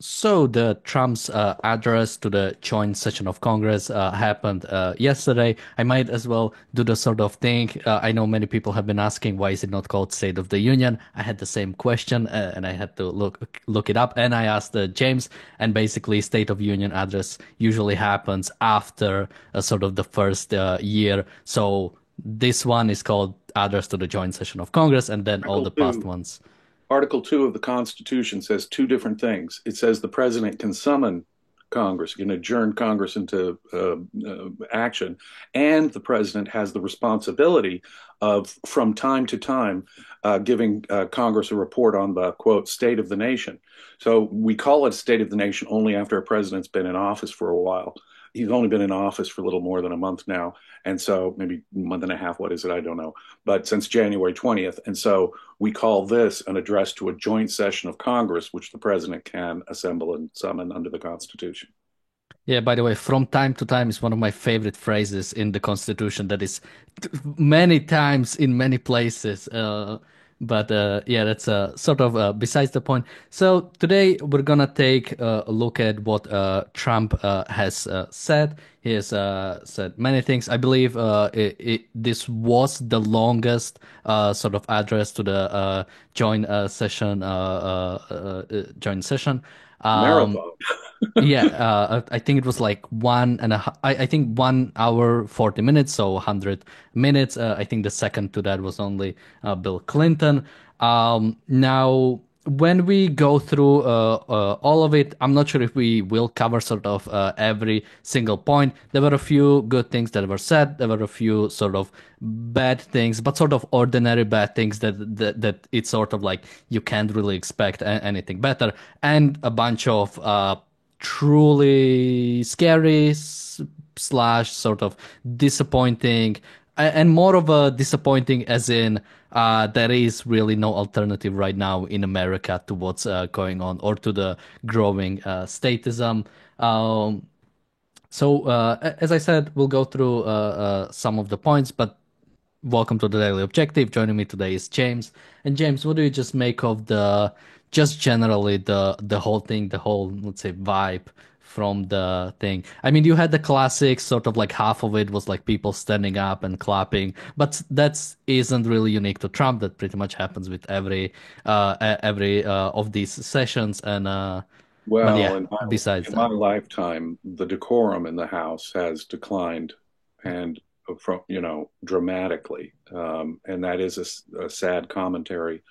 So the Trump's address to the joint session of Congress happened yesterday. I might as well do the sort of thing. I know many people have been asking why is it not called State of the Union. I had the same question and I had to look it up. And I asked James, and basically State of Union address usually happens after sort of the first year. So this one is called address to the joint session of Congress, and then all Article the past 2, ones. Article 2 of the Constitution says two different things. It says the president can summon Congress, can adjourn Congress into action, and the president has the responsibility of, from time to time, giving Congress a report on the quote state of the nation. So we call it state of the nation only after a president's been in office for a while. He's only been in office for a little more than a month now, and so maybe a month and a half. What is it? I don't know. But since January 20th, and so we call this an address to a joint session of Congress, which the president can assemble and summon under the Constitution. Yeah, by the way, from time to time is one of my favorite phrases in the Constitution that is many times in many places. But yeah, that's sort of besides the point. So today we're gonna take a look at what Trump has said. He has said many things. I believe this was the longest sort of address to the joint session. Um, Marathon. yeah, I think it was like one and a half, I think 1 hour, 40 minutes, so 100 minutes. I think the second to that was only Bill Clinton. Now, when we go through all of it, I'm not sure if we will cover sort of every single point. There were a few good things that were said. There were a few sort of bad things, but sort of ordinary bad things that it's sort of like you can't really expect anything better, and a bunch of truly scary slash sort of disappointing, and more of a disappointing as in there is really no alternative right now in America to what's going on or to the growing statism. As I said, we'll go through some of the points, but welcome to the Daily Objective. Joining me today is James. And James, what do you just make of just generally the whole thing, the whole, let's say, vibe from the thing? I mean, you had the classic sort of like half of it was like people standing up and clapping, but that isn't really unique to Trump. That pretty much happens with every of these sessions. But Well, yeah, besides in my that. lifetime, the decorum in the House has declined, and from dramatically, and that is a sad commentary,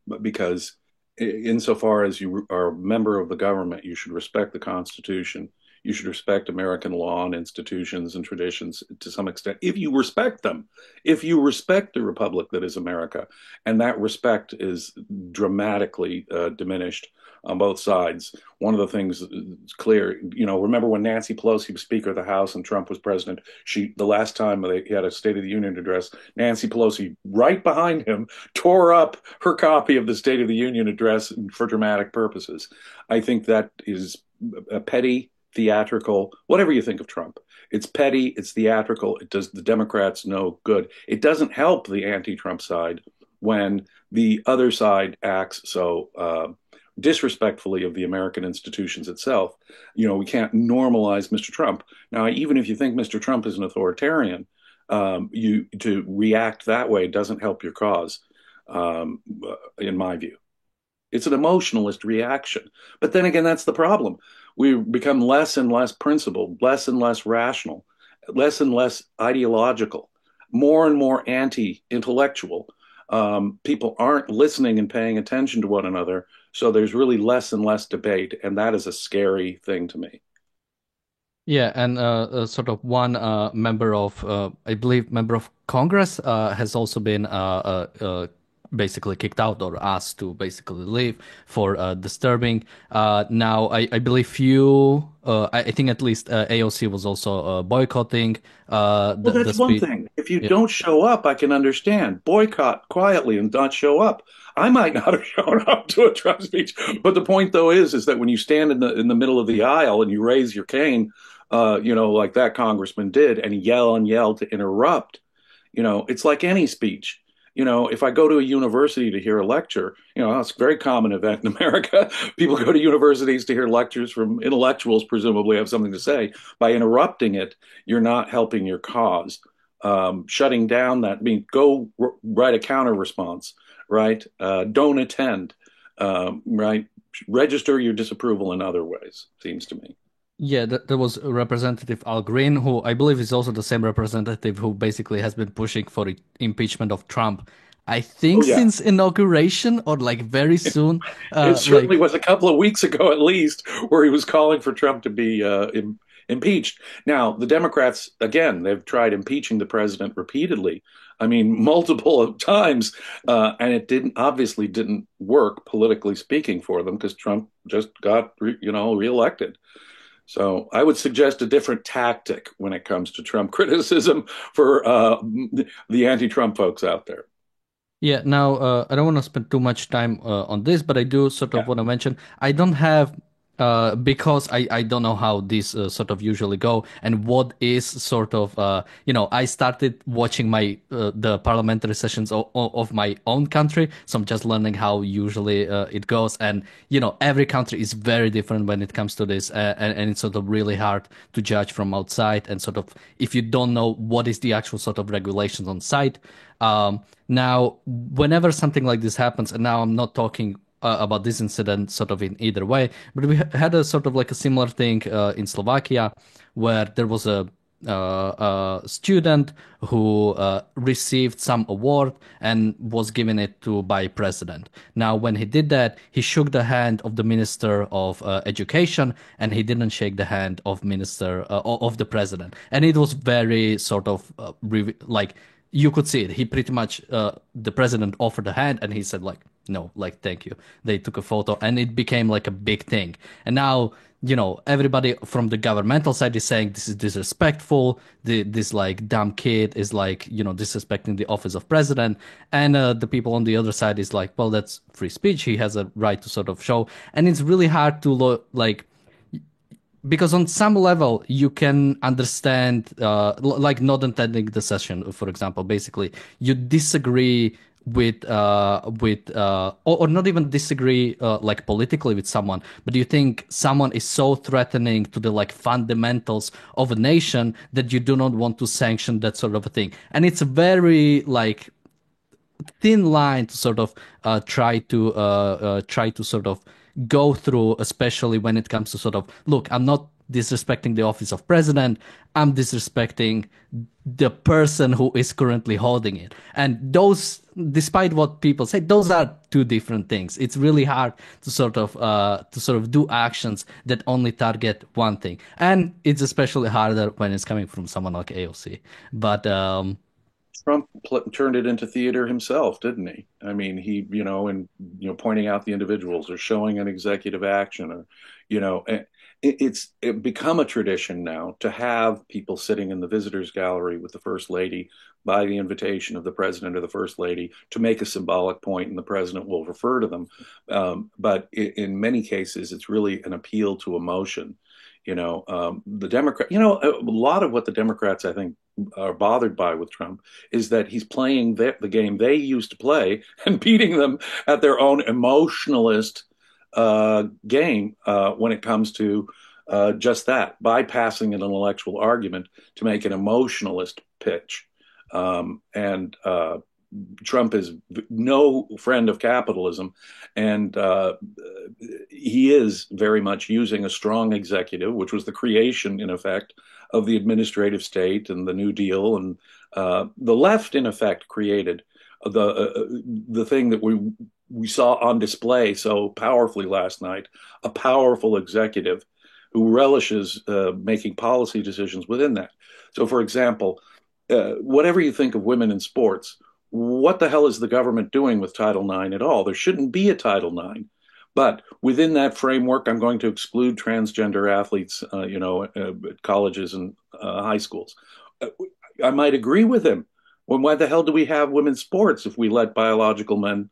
but because insofar as you are a member of the government, you should respect the Constitution. You should respect American law and institutions and traditions to some extent. If you respect them, if you respect the republic that is America, and that respect is dramatically diminished on both sides. One of the things is clear, remember when Nancy Pelosi was Speaker of the House and Trump was president, the last time he had a State of the Union address, Nancy Pelosi, right behind him, tore up her copy of the State of the Union address for dramatic purposes. I think that is a petty, theatrical, whatever you think of Trump. It's petty, it's theatrical, it does the Democrats no good. It doesn't help the anti-Trump side when the other side acts so disrespectfully of the American institutions itself. We can't normalize Mr. Trump. Now, even if you think Mr. Trump is an authoritarian, you to react that way doesn't help your cause, in my view. It's an emotionalist reaction. But then again, that's the problem. We become less and less principled, less and less rational, less and less ideological, more and more anti-intellectual. People aren't listening and paying attention to one another. So there's really less and less debate. And that is a scary thing to me. Yeah, and sort of one member of, I believe, member of Congress has also been basically kicked out or asked to basically leave for disturbing. Now, I believe I think at least AOC was also boycotting Well, the that's one speech. thing. If you Yeah. don't show up, I can understand. Boycott quietly and not show up. I might not have shown up to a Trump speech, but the point though is that when you stand in the middle of the aisle and you raise your cane, like that congressman did, and yell to interrupt, it's like any speech. If I go to a university to hear a lecture, it's a very common event in America. People go to universities to hear lectures from intellectuals, presumably have something to say. By interrupting it, you're not helping your cause. Shutting down that, go write a counter response, right? Don't attend, right? Register your disapproval in other ways, seems to me. Yeah, there was Representative Al Green, who I believe is also the same representative who basically has been pushing for the impeachment of Trump. I think Oh, yeah. since inauguration or like very soon, It certainly like was a couple of weeks ago, at least, where he was calling for Trump to be impeached. Now, the Democrats, again, they've tried impeaching the president repeatedly. I mean, multiple times, and it obviously didn't work politically speaking for them because Trump just got, reelected. So I would suggest a different tactic when it comes to Trump criticism for the anti-Trump folks out there. yeah, now I don't want to spend too much time on this, but I do sort of Yeah. want to mention I don't have because I don't know how these sort of usually go and what is sort of I started watching my the parliamentary sessions of my own country, so I'm just learning how usually it goes, and every country is very different when it comes to this, and it's sort of really hard to judge from outside, and sort of if you don't know what is the actual sort of regulations on site. Now, whenever something like this happens, and now I'm not talking about this incident sort of in either way, but we had a sort of like a similar thing in Slovakia where there was a student who received some award and was given it to by president. Now, when he did that, he shook the hand of the minister of education, and he didn't shake the hand of minister of the president, and it was very sort of like you could see it. He pretty much, the president offered a hand and he said like, no, like, thank you. They took a photo and it became like a big thing. And now, everybody from the governmental side is saying this is disrespectful. This like dumb kid is like, disrespecting the office of president. And the people on the other side is like, well, that's free speech. He has a right to sort of show. And it's really hard to like, because on some level you can understand like not attending the session, for example. Basically you disagree or not even disagree like politically with someone, but you think someone is so threatening to the like fundamentals of a nation that you do not want to sanction that sort of a thing. And it's a very like thin line to sort of try to sort of go through, especially when it comes to sort of look. I'm not disrespecting the office of president. I'm disrespecting the person who is currently holding it. And those, despite what people say, those are two different things. It's really hard to sort of do actions that only target one thing, and it's especially harder when it's coming from someone like AOC. But Trump turned it into theater himself, didn't he? I mean, and pointing out the individuals or showing an executive action, or it's become a tradition now to have people sitting in the visitors gallery with the first lady by the invitation of the president or the first lady to make a symbolic point, and the president will refer to them. But in many cases, it's really an appeal to emotion. The Democrat, a lot of what the Democrats, I think, are bothered by with Trump is that he's playing the game they used to play and beating them at their own emotionalist game when it comes to just that, bypassing an intellectual argument to make an emotionalist pitch. And Trump is no friend of capitalism, and he is very much using a strong executive, which was the creation, in effect, of the administrative state and the New Deal, and the left, in effect, created the thing that we saw on display so powerfully last night: a powerful executive who relishes making policy decisions within that. So, for example, whatever you think of women in sports, what the hell is the government doing with Title IX at all? There shouldn't be a Title IX. But within that framework, I'm going to exclude transgender athletes, at colleges and high schools. I might agree with him. Well, why the hell do we have women's sports if we let biological men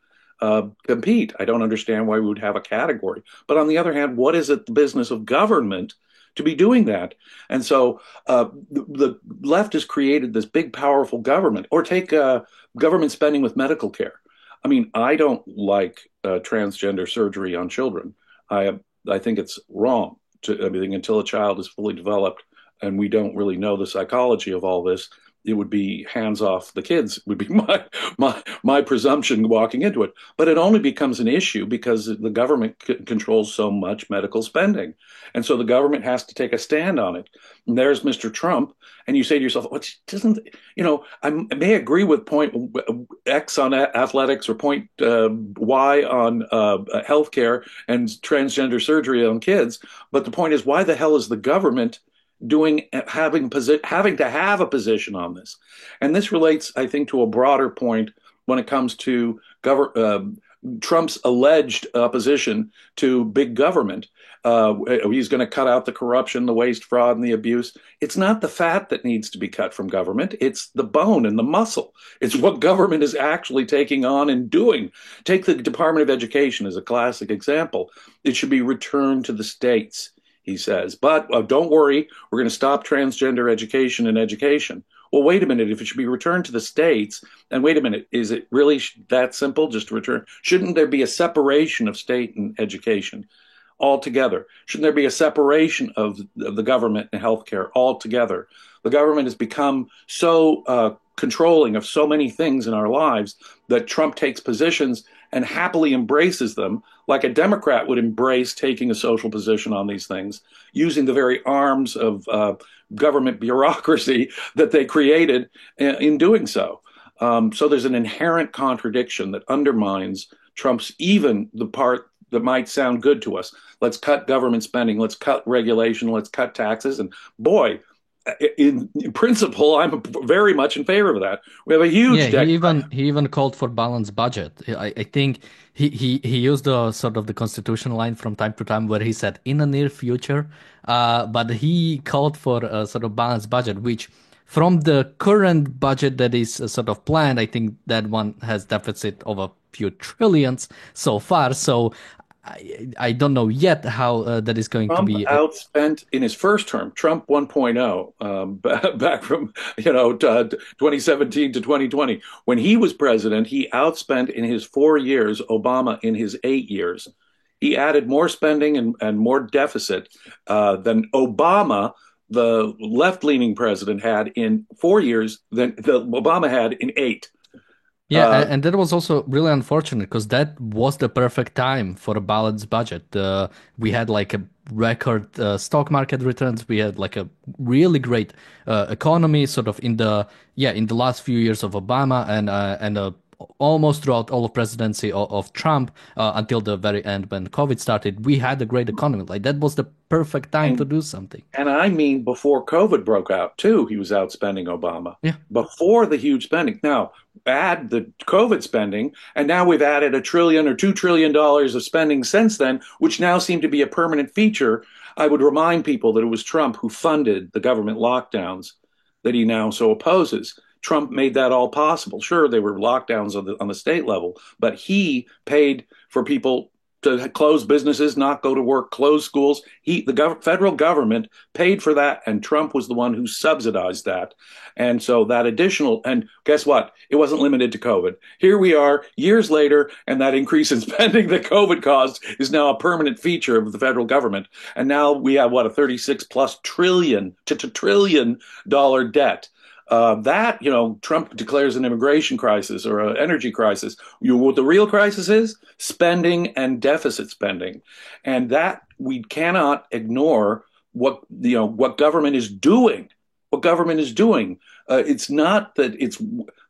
compete? I don't understand why we would have a category. But on the other hand, what is it the business of government to be doing that? And so the left has created this big, powerful government. Or take government spending with medical care. I mean, I don't like transgender surgery on children. I think it's wrong to, I mean, until a child is fully developed and we don't really know the psychology of all this, it would be hands off the kids would be my presumption walking into it. But it only becomes an issue because the government controls so much medical spending, and so the government has to take a stand on it. And there's Mr. Trump, and you say to yourself, "What doesn't you know?" I may agree with point X on athletics or point Y on healthcare and transgender surgery on kids, but the point is, why the hell is the government having to have a position on this? And this relates, I think, to a broader point when it comes to Trump's alleged opposition to big government. He's going to cut out the corruption, the waste, fraud, and the abuse. It's not the fat that needs to be cut from government. It's the bone and the muscle. It's what government is actually taking on and doing. Take the Department of Education as a classic example. It should be returned to the states, he says. But don't worry, we're going to stop transgender education and education. Well, wait a minute. If it should be returned to the states, and wait a minute, is it really that simple just to return? Shouldn't there be a separation of state and education altogether? Shouldn't there be a separation of the government and healthcare altogether? The government has become so controlling of so many things in our lives that Trump takes positions and happily embraces them like a Democrat would embrace taking a social position on these things, using the very arms of government bureaucracy that they created in doing so. So there's an inherent contradiction that undermines Trump's, even the part that might sound good to us. Let's cut government spending, let's cut regulation, let's cut taxes. And boy, in principle, I'm very much in favor of that. We have a huge he even called for balanced budget. I think he used the sort of the constitutional line from time to time where he said in the near future, but he called for a sort of balanced budget, which from the current budget that is sort of planned, I think that one has deficit of a few trillions so far. So I don't know yet how that is going Trump to be. Outspent in his first term, Trump 1.0, back from 2017 to 2020. When he was president, he outspent in his 4 years Obama in his 8 years. He added more spending and more deficit than Obama, the left-leaning president, had in 4 years than Obama had in 8. Yeah, and that was also really unfortunate because that was the perfect time for a balanced budget. We had like a record stock market returns. We had like a really great economy, sort of in the last few years of Obama and almost throughout all of presidency of Trump until the very end when COVID started. We had a great economy. Like that was the perfect time to do something. And I mean, before COVID broke out, too, he was outspending Obama. Yeah. Before the huge spending. Now, add the COVID spending, and now we've added $1 trillion or $2 trillion of spending since then, which now seem to be a permanent feature. I would remind people that it was Trump who funded the government lockdowns that he now so opposes. Trump made that all possible. Sure, there were lockdowns on the state level, but he paid for people to close businesses, not go to work, close schools. The federal government paid for that, and Trump was the one who subsidized that. And so that additional, and guess what? It wasn't limited to COVID. Here we are years later, and that increase in spending that COVID caused is now a permanent feature of the federal government. And now we have, what, a 36 plus trillion dollar debt. That, Trump declares an immigration crisis or an energy crisis. What the real crisis is? Spending and deficit spending. And that we cannot ignore what government is doing. What government is doing. It's not that it's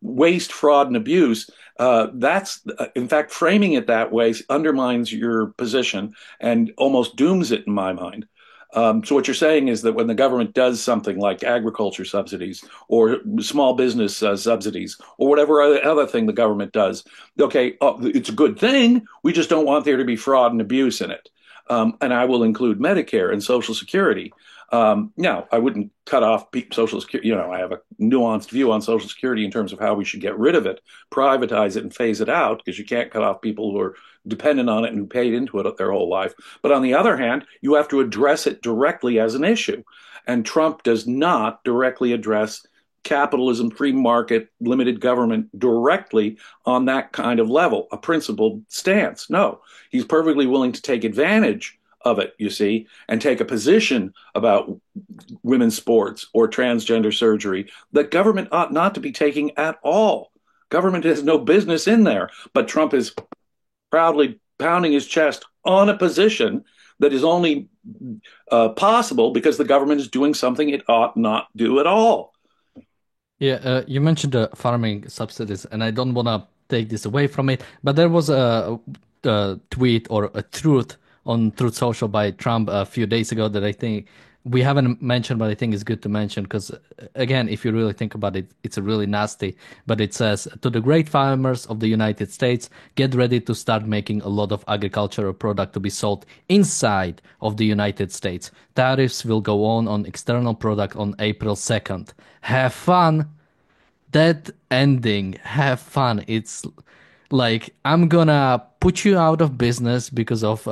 waste, fraud, and abuse. That's, in fact, framing it that way undermines your position and almost dooms it in my mind. So what you're saying is that when the government does something like agriculture subsidies or small business subsidies or whatever other thing the government does, okay, it's a good thing. We just don't want there to be fraud and abuse in it. And I will include Medicare and Social Security. Now, I wouldn't cut off Social Security. I have a nuanced view on Social Security in terms of how we should get rid of it, privatize it, and phase it out, because you can't cut off people who are dependent on it and who paid into it their whole life. But on the other hand, you have to address it directly as an issue. And Trump does not directly address capitalism, free market, limited government directly on that kind of level, a principled stance. No, he's perfectly willing to take advantage of it, you see, and take a position about women's sports or transgender surgery that government ought not to be taking at all. Government has no business in there, but Trump is proudly pounding his chest on a position that is only possible because the government is doing something it ought not do at all. Yeah, you mentioned the farming subsidies, and I don't want to take this away from it, but there was a tweet or a truth on Truth Social by Trump a few days ago that I think we haven't mentioned, but I think is good to mention because, again, if you really think about it, it's a really nasty. But it says, to the great farmers of the United States, get ready to start making a lot of agricultural product to be sold inside of the United States. Tariffs will go on external product on April 2nd. Have fun. That ending, have fun. It's like I'm gonna put you out of business because of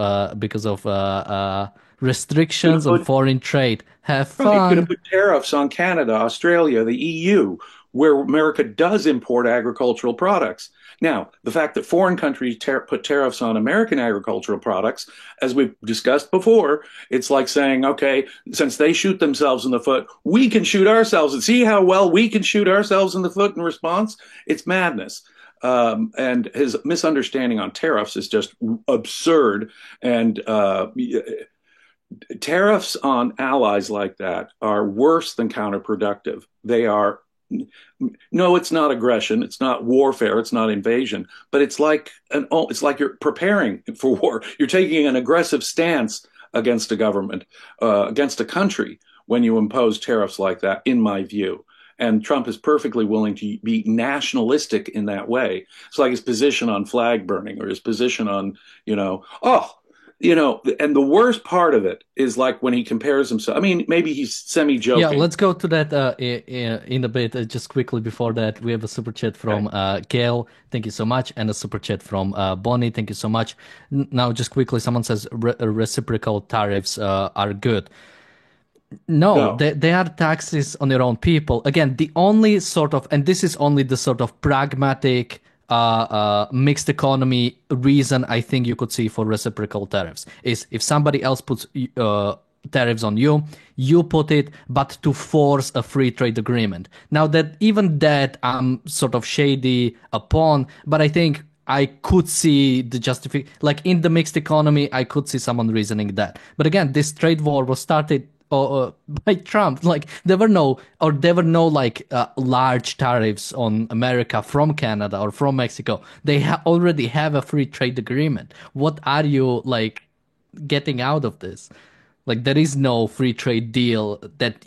restrictions on Put foreign trade. Have Right, you're going to fun. put tariffs on Canada, Australia, the EU, where America does import agricultural products. Now, the fact that foreign countries put tariffs on American agricultural products, as we've discussed before, it's like saying, okay, since they shoot themselves in the foot, we can shoot ourselves and see how well we can shoot ourselves in the foot in response. It's madness. And his misunderstanding on tariffs is just absurd. And tariffs on allies like that are worse than counterproductive. They are, no, it's not aggression, it's not warfare, it's not invasion, but it's like you're preparing for war. You're taking an aggressive stance against a government, against a country when you impose tariffs like that, in my view. And Trump is perfectly willing to be nationalistic in that way. It's like his position on flag burning or his position on, and the worst part of it is like when he compares himself. I mean, maybe he's Yeah, semi-joking. let's go to that in a bit. Just quickly before that, we have a super chat Okay. from Gail. Thank you so much, and a super chat from Bonnie. Thank you so much. Now, just quickly, someone says reciprocal tariffs are good. No, No, they are taxes on your own people. Again, the only sort of, and this is only the sort of pragmatic, mixed economy reason I think you could see for reciprocal tariffs is if somebody else puts tariffs on you, you put it, but to force a free trade agreement. Now that even that I'm sort of shady upon, but I think I could see the like in the mixed economy, I could see someone reasoning that. But again, this trade war was started by Trump. Like there were no like large tariffs on America from Canada or from Mexico. They already have a free trade agreement. What are you like getting out of this? Like there is no free trade deal that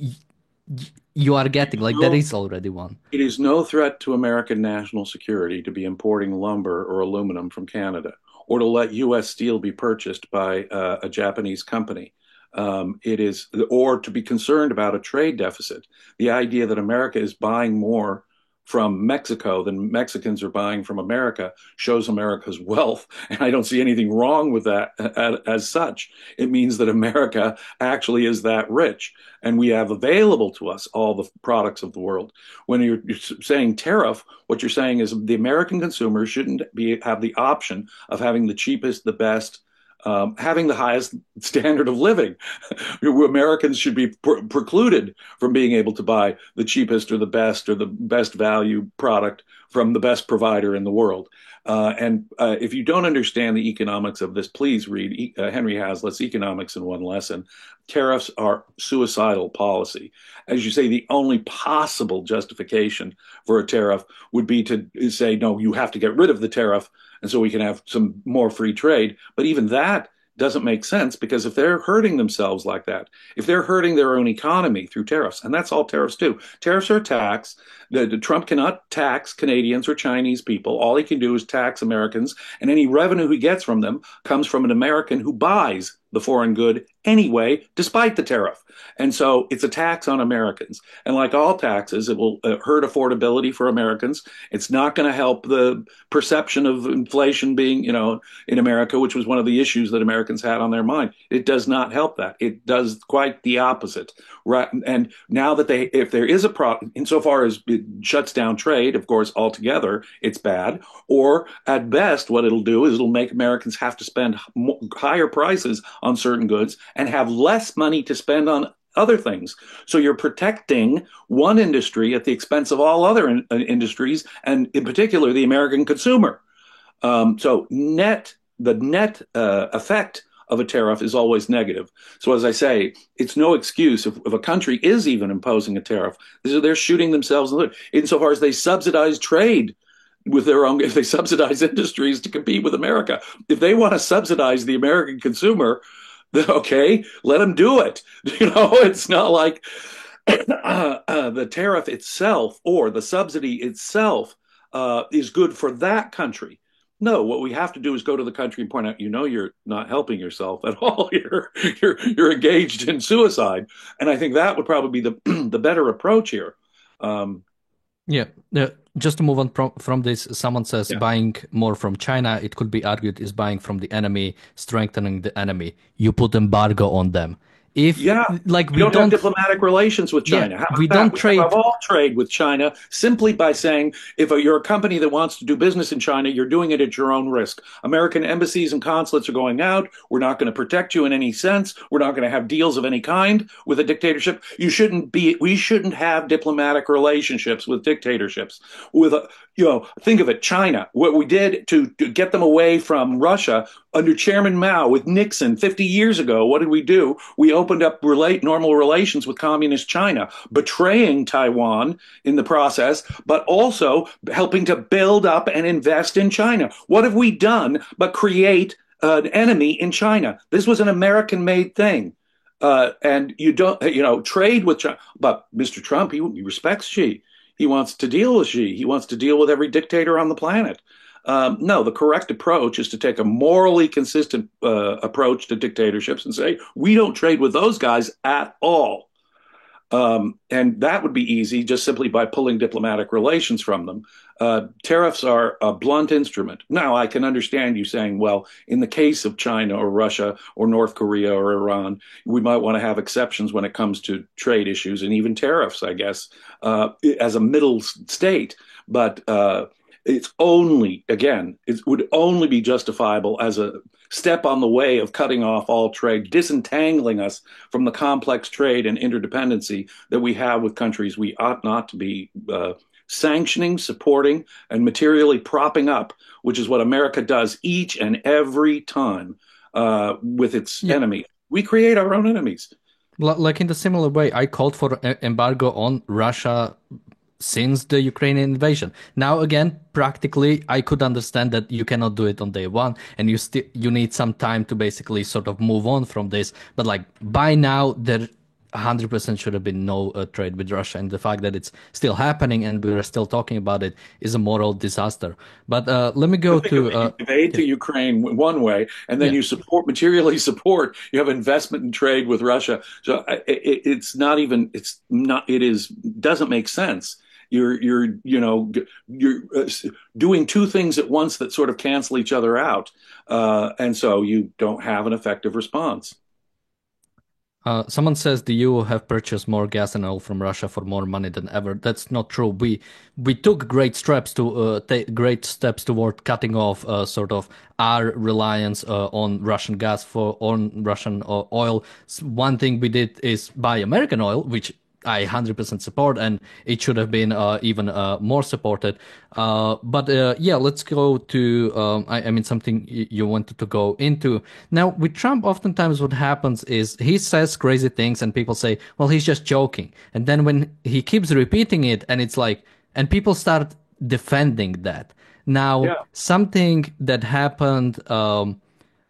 you are getting. Like there no, is already one. it is no threat to American national security to be importing lumber or aluminum from Canada or to let U.S. steel be purchased by a Japanese company. It is, or to be concerned about a trade deficit. The idea that America is buying more from Mexico than Mexicans are buying from America shows America's wealth. And I don't see anything wrong with that as such. It means that America actually is that rich and we have available to us all the products of the world. When you're saying tariff, what you're saying is the American consumer shouldn't have the option of having the cheapest, the best, having the highest standard of living. Americans should be precluded from being able to buy the cheapest or the best value product from the best provider in the world. And if you don't understand the economics of this, please read Henry Hazlitt's Economics in One Lesson. Tariffs are suicidal policy. As you say, the only possible justification for a tariff would be to say, no, you have to get rid of the tariff and so we can have some more free trade. But even that doesn't make sense because if they're hurting themselves like that, if they're hurting their own economy through tariffs, and that's all tariffs do. Tariffs are a tax. Trump cannot tax Canadians or Chinese people. All he can do is tax Americans, and any revenue he gets from them comes from an American who buys the foreign good anyway, despite the tariff. And so it's a tax on Americans. And like all taxes, it will hurt affordability for Americans. It's not going to help the perception of inflation being, in America, which was one of the issues that Americans had on their mind. It does not help that. It does quite the opposite. Right. And now that if there is a problem, insofar as it shuts down trade, of course, altogether, it's bad. Or at best, what it'll do is it'll make Americans have to spend higher prices on certain goods and have less money to spend on other things. So you're protecting one industry at the expense of all other industries, and in particular, the American consumer. So the net effect of a tariff is always negative. So as I say, it's no excuse if a country is even imposing a tariff. They're shooting themselves in the foot insofar as they subsidize trade with their own, if they subsidize industries to compete with America. If they want to subsidize the American consumer, then okay, let them do it. It's not like the tariff itself or the subsidy itself is good for that country. No, what we have to do is go to the country and point out, you're not helping yourself at all. You're engaged in suicide, and I think that would probably be the better approach here. Yeah. Just to move on from this, someone says buying more from China, it could be argued, is buying from the enemy, strengthening the enemy. You put embargo on them. If we don't have diplomatic relations with China. We don't trade. We all trade with China simply by saying, if you're a company that wants to do business in China, you're doing it at your own risk. American embassies and consulates are going out. We're not going to protect you in any sense. We're not going to have deals of any kind with a dictatorship. We shouldn't have diplomatic relationships with dictatorships. Think of it, China, what we did to get them away from Russia under Chairman Mao with Nixon 50 years ago. What did we do? We opened up normal relations with communist China, betraying Taiwan in the process, but also helping to build up and invest in China. What have we done but create an enemy in China? This was an American-made thing. And you don't, trade with China. But Mr. Trump, he respects Xi. He wants to deal with Xi. He wants to deal with every dictator on the planet. No, the correct approach is to take a morally consistent approach to dictatorships and say, we don't trade with those guys at all. And that would be easy just simply by pulling diplomatic relations from them. Tariffs are a blunt instrument. Now, I can understand you saying, well, in the case of China or Russia or North Korea or Iran, we might want to have exceptions when it comes to trade issues and even tariffs, I guess, as a middle state. But it would only be justifiable as a step on the way of cutting off all trade, disentangling us from the complex trade and interdependency that we have with countries we ought not to be sanctioning, supporting, and materially propping up, which is what America does each and every time with its enemy. We create our own enemies. Like in the similar way, I called for embargo on Russia since the Ukrainian invasion. Now, again, practically, I could understand that you cannot do it on day one, and you need some time to basically sort of move on from this. But like by now, there 100% should have been no trade with Russia, and the fact that it's still happening and we're still talking about it is a moral disaster. But let me go to you aid to Ukraine one way, and then you materially support. You have investment in trade with Russia, so doesn't make sense. You're doing two things at once that sort of cancel each other out, and so you don't have an effective response. Someone says the EU have purchased more gas and oil from Russia for more money than ever. That's not true. We took great steps toward cutting off sort of our reliance on Russian gas on Russian oil. One thing we did is buy American oil, which I 100% support, and it should have been even more supported. But let's go to, I mean, something you wanted to go into. Now, with Trump, oftentimes what happens is he says crazy things and people say, well, he's just joking. And then when he keeps repeating it, and it's like, and people start defending that. Now, something that happened,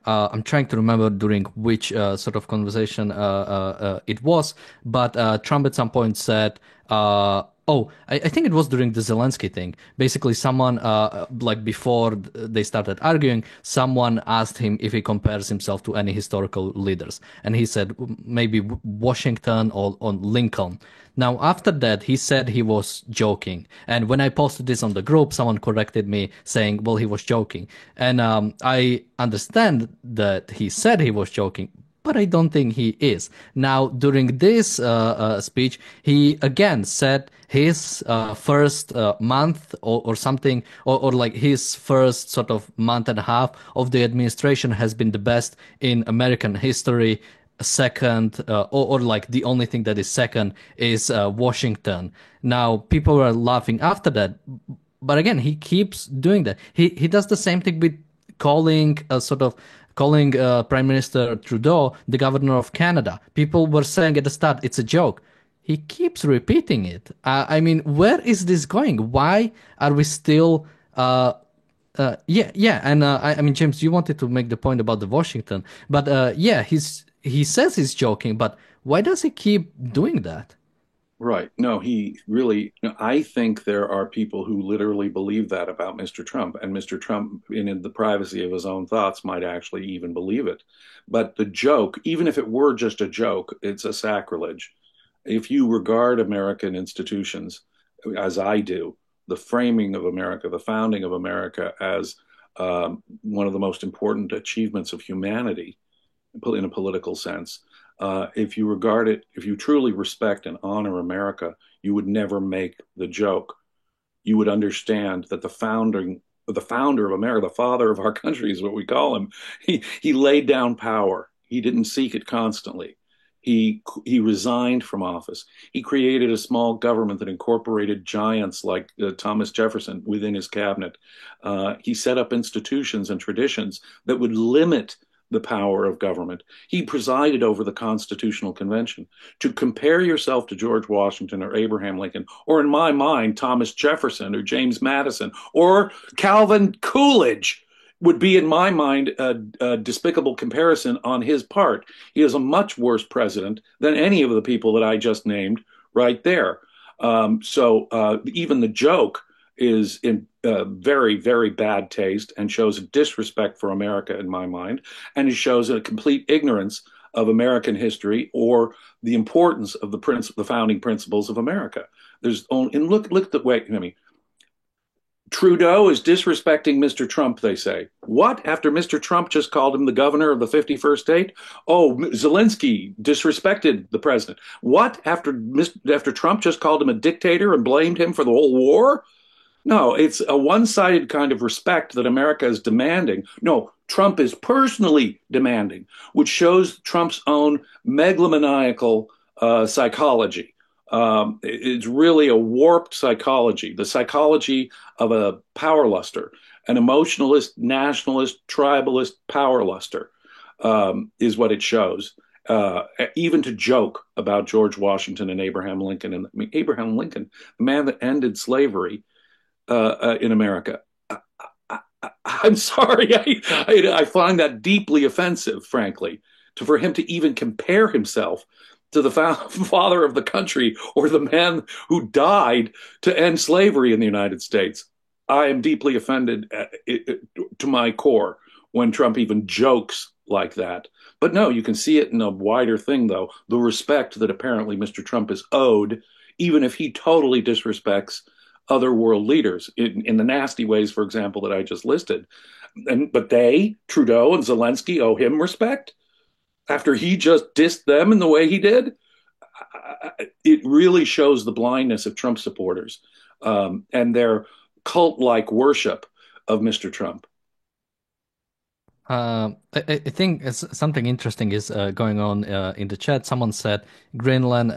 I'm trying to remember during which sort of conversation it was, but Trump at some point said, I think it was during the Zelensky thing. Basically, someone, like before they started arguing, someone asked him if he compares himself to any historical leaders. And he said maybe Washington or Lincoln. Now, after that, he said he was joking. And when I posted this on the group, someone corrected me saying, well, he was joking. And I understand that he said he was joking, but I don't think he is. Now, during this speech, he again said his first month or something, or like his first sort of month and a half of the administration has been the best in American history. Second, or like the only thing that is second is Washington. Now, people were laughing after that, but again, he keeps doing that. He does the same thing with calling a sort of calling Prime Minister Trudeau the governor of Canada. People were saying at the start it's a joke. He keeps repeating it. I mean, where is this going? Why are we still? Yeah, and I mean, James, you wanted to make the point about the Washington, but yeah, he says he's joking, but why does he keep doing that? Right. No, he really, no, I think there are people who literally believe that about Mr. Trump, and Mr. Trump, in the privacy of his own thoughts, might actually even believe it. But the joke, even if it were just a joke, it's a sacrilege. If you regard American institutions, as I do, the framing of America, the founding of America, as one of the most important achievements of humanity in a political sense, if you regard it, if you truly respect and honor America, you would never make the joke. You would understand that the founder of America, the father of our country is what we call him. He laid down power. He didn't seek it constantly. He resigned from office. He created a small government that incorporated giants like Thomas Jefferson within his cabinet. He set up institutions and traditions that would limit the power of government. He presided over the Constitutional Convention. To compare yourself to George Washington or Abraham Lincoln, or in my mind, Thomas Jefferson or James Madison or Calvin Coolidge, would be, in my mind, a despicable comparison on his part. He is a much worse president than any of the people that I just named right there. So even the joke is in very, very bad taste and shows a disrespect for America in my mind, and it shows a complete ignorance of American history or the importance of the founding principles of America. There's only, and look at the way, I mean, Trudeau is disrespecting Mr. Trump, they say. What? After Mr. Trump just called him the governor of the 51st state? Oh, Zelensky disrespected the president. What? After Trump just called him a dictator and blamed him for the whole war? No, it's a one-sided kind of respect that America is demanding. No, Trump is personally demanding, which shows Trump's own megalomaniacal psychology. It's really a warped psychology, the psychology of a power luster, an emotionalist, nationalist, tribalist power luster, is what it shows. Even to joke about George Washington and Abraham Lincoln. And I mean, Abraham Lincoln, the man that ended slavery in America. I'm sorry. I find that deeply offensive, frankly, for him to even compare himself to the father of the country or the man who died to end slavery in the United States. I am deeply offended to my core when Trump even jokes like that. But no, you can see it in a wider thing, though, the respect that apparently Mr. Trump is owed, even if he totally disrespects other world leaders in the nasty ways, for example, that I just listed. But Trudeau and Zelensky, owe him respect after he just dissed them in the way he did. It really shows the blindness of Trump supporters and their cult-like worship of Mr. Trump. I think something interesting is going on in the chat. Someone said Greenland.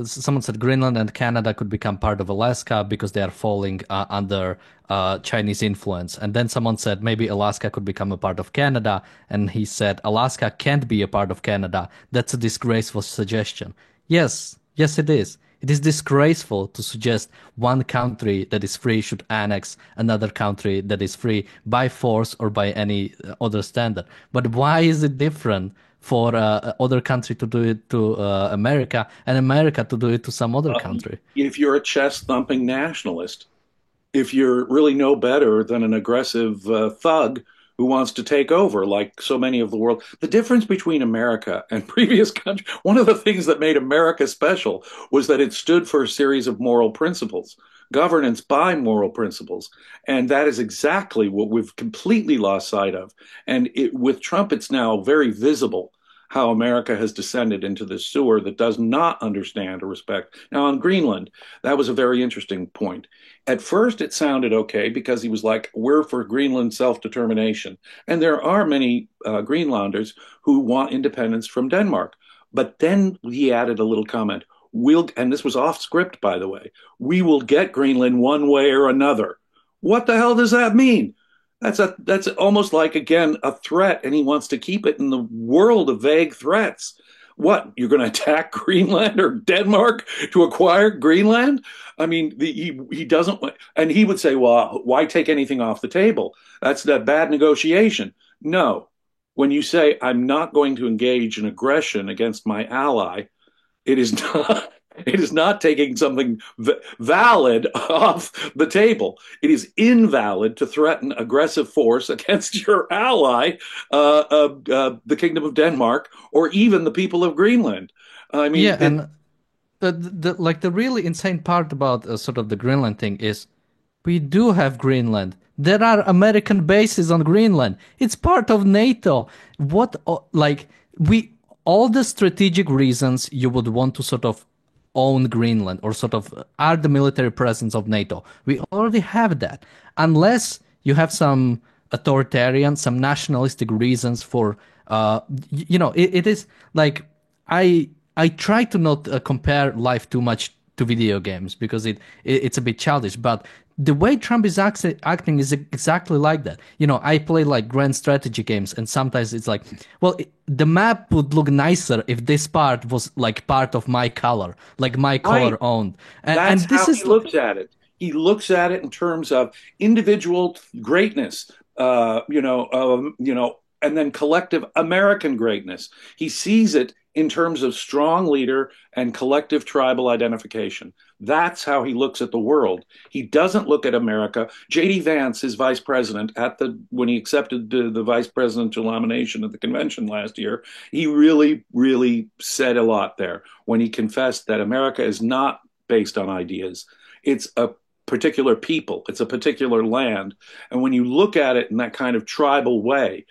Someone said Greenland and Canada could become part of Alaska because they are falling under Chinese influence. And then someone said maybe Alaska could become a part of Canada. And he said Alaska can't be a part of Canada. That's a disgraceful suggestion. Yes, it is. It is disgraceful to suggest one country that is free should annex another country that is free by force or by any other standard. But why is it different for other country to do it to America and America to do it to some other Uh, country? if you're a chest thumping nationalist, if you're really no better than an aggressive thug who wants to take over, like so many of the world. The difference between America and previous countries, one of the things that made America special was that it stood for a series of moral principles, governance by moral principles. And that is exactly what we've completely lost sight of. And with Trump, it's now very visible how America has descended into this sewer that does not understand or respect. Now, on Greenland, that was a very interesting point. At first, it sounded okay because he was like, we're for Greenland self determination. And there are many Greenlanders who want independence from Denmark. But then he added a little comment. And this was off script, by the way, we will get Greenland one way or another. What the hell does that mean? That's almost like again a threat, and he wants to keep it in the world of vague threats. What, you're going to attack Greenland or Denmark to acquire Greenland? I mean, he doesn't, and he would say, well, why take anything off the table? That's that bad negotiation. No, when you say I'm not going to engage in aggression against my ally, it is not. It is not taking something valid off the table. It is invalid to threaten aggressive force against your ally, the Kingdom of Denmark, or even the people of Greenland. I mean, Yeah, and like the really insane part about sort of the Greenland thing is we do have Greenland. There are American bases on Greenland. It's part of NATO. Like we all the strategic reasons you would want to sort of own Greenland or sort of are the military presence of NATO. We already have that. Unless you have some authoritarian, some nationalistic reasons for, it is like I try to not compare life too much to video games because it's a bit childish. But the way Trump is acting is exactly like that. I play like grand strategy games, and sometimes it's like, well, the map would look nicer if this part was like part of my color, like my right. color owned. And That's this how he is looks at it. He looks at it in terms of individual greatness, and then collective American greatness. He sees it in terms of strong leader and collective tribal identification. That's how he looks at the world. He doesn't look at America. J.D. Vance, his vice president, when he accepted the vice presidential nomination at the convention last year, he really, really said a lot there when he confessed that America is not based on ideas. It's a particular people. It's a particular land. And when you look at it in that kind of tribal way,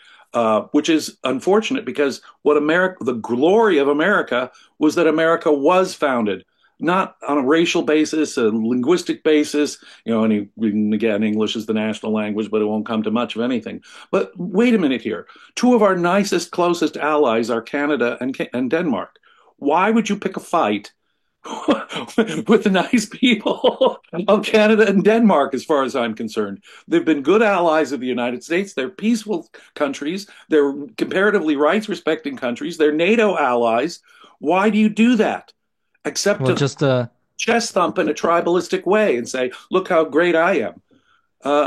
which is unfortunate because the glory of America was that America was founded not on a racial basis, a linguistic basis, and again, English is the national language, but it won't come to much of anything. But wait a minute here. Two of our nicest, closest allies are Canada and Denmark. Why would you pick a fight with the nice people of Canada and Denmark, as far as I'm concerned? They've been good allies of the United States. They're peaceful countries. They're comparatively rights respecting countries. They're NATO allies. Why do you do that? Except well to just chest thump in a tribalistic way and say, look how great I am.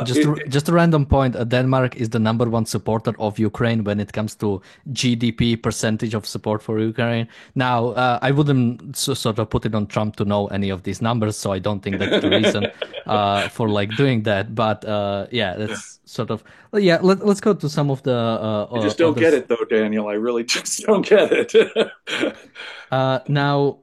Just a random point. Denmark is the number one supporter of Ukraine when it comes to GDP percentage of support for Ukraine. Now, I wouldn't sort of put it on Trump to know any of these numbers, so I don't think that's the reason for like doing that. But yeah, that's sort of yeah. Let's go to some of the I just don't get it though, Daniel. I really just don't get it. Now,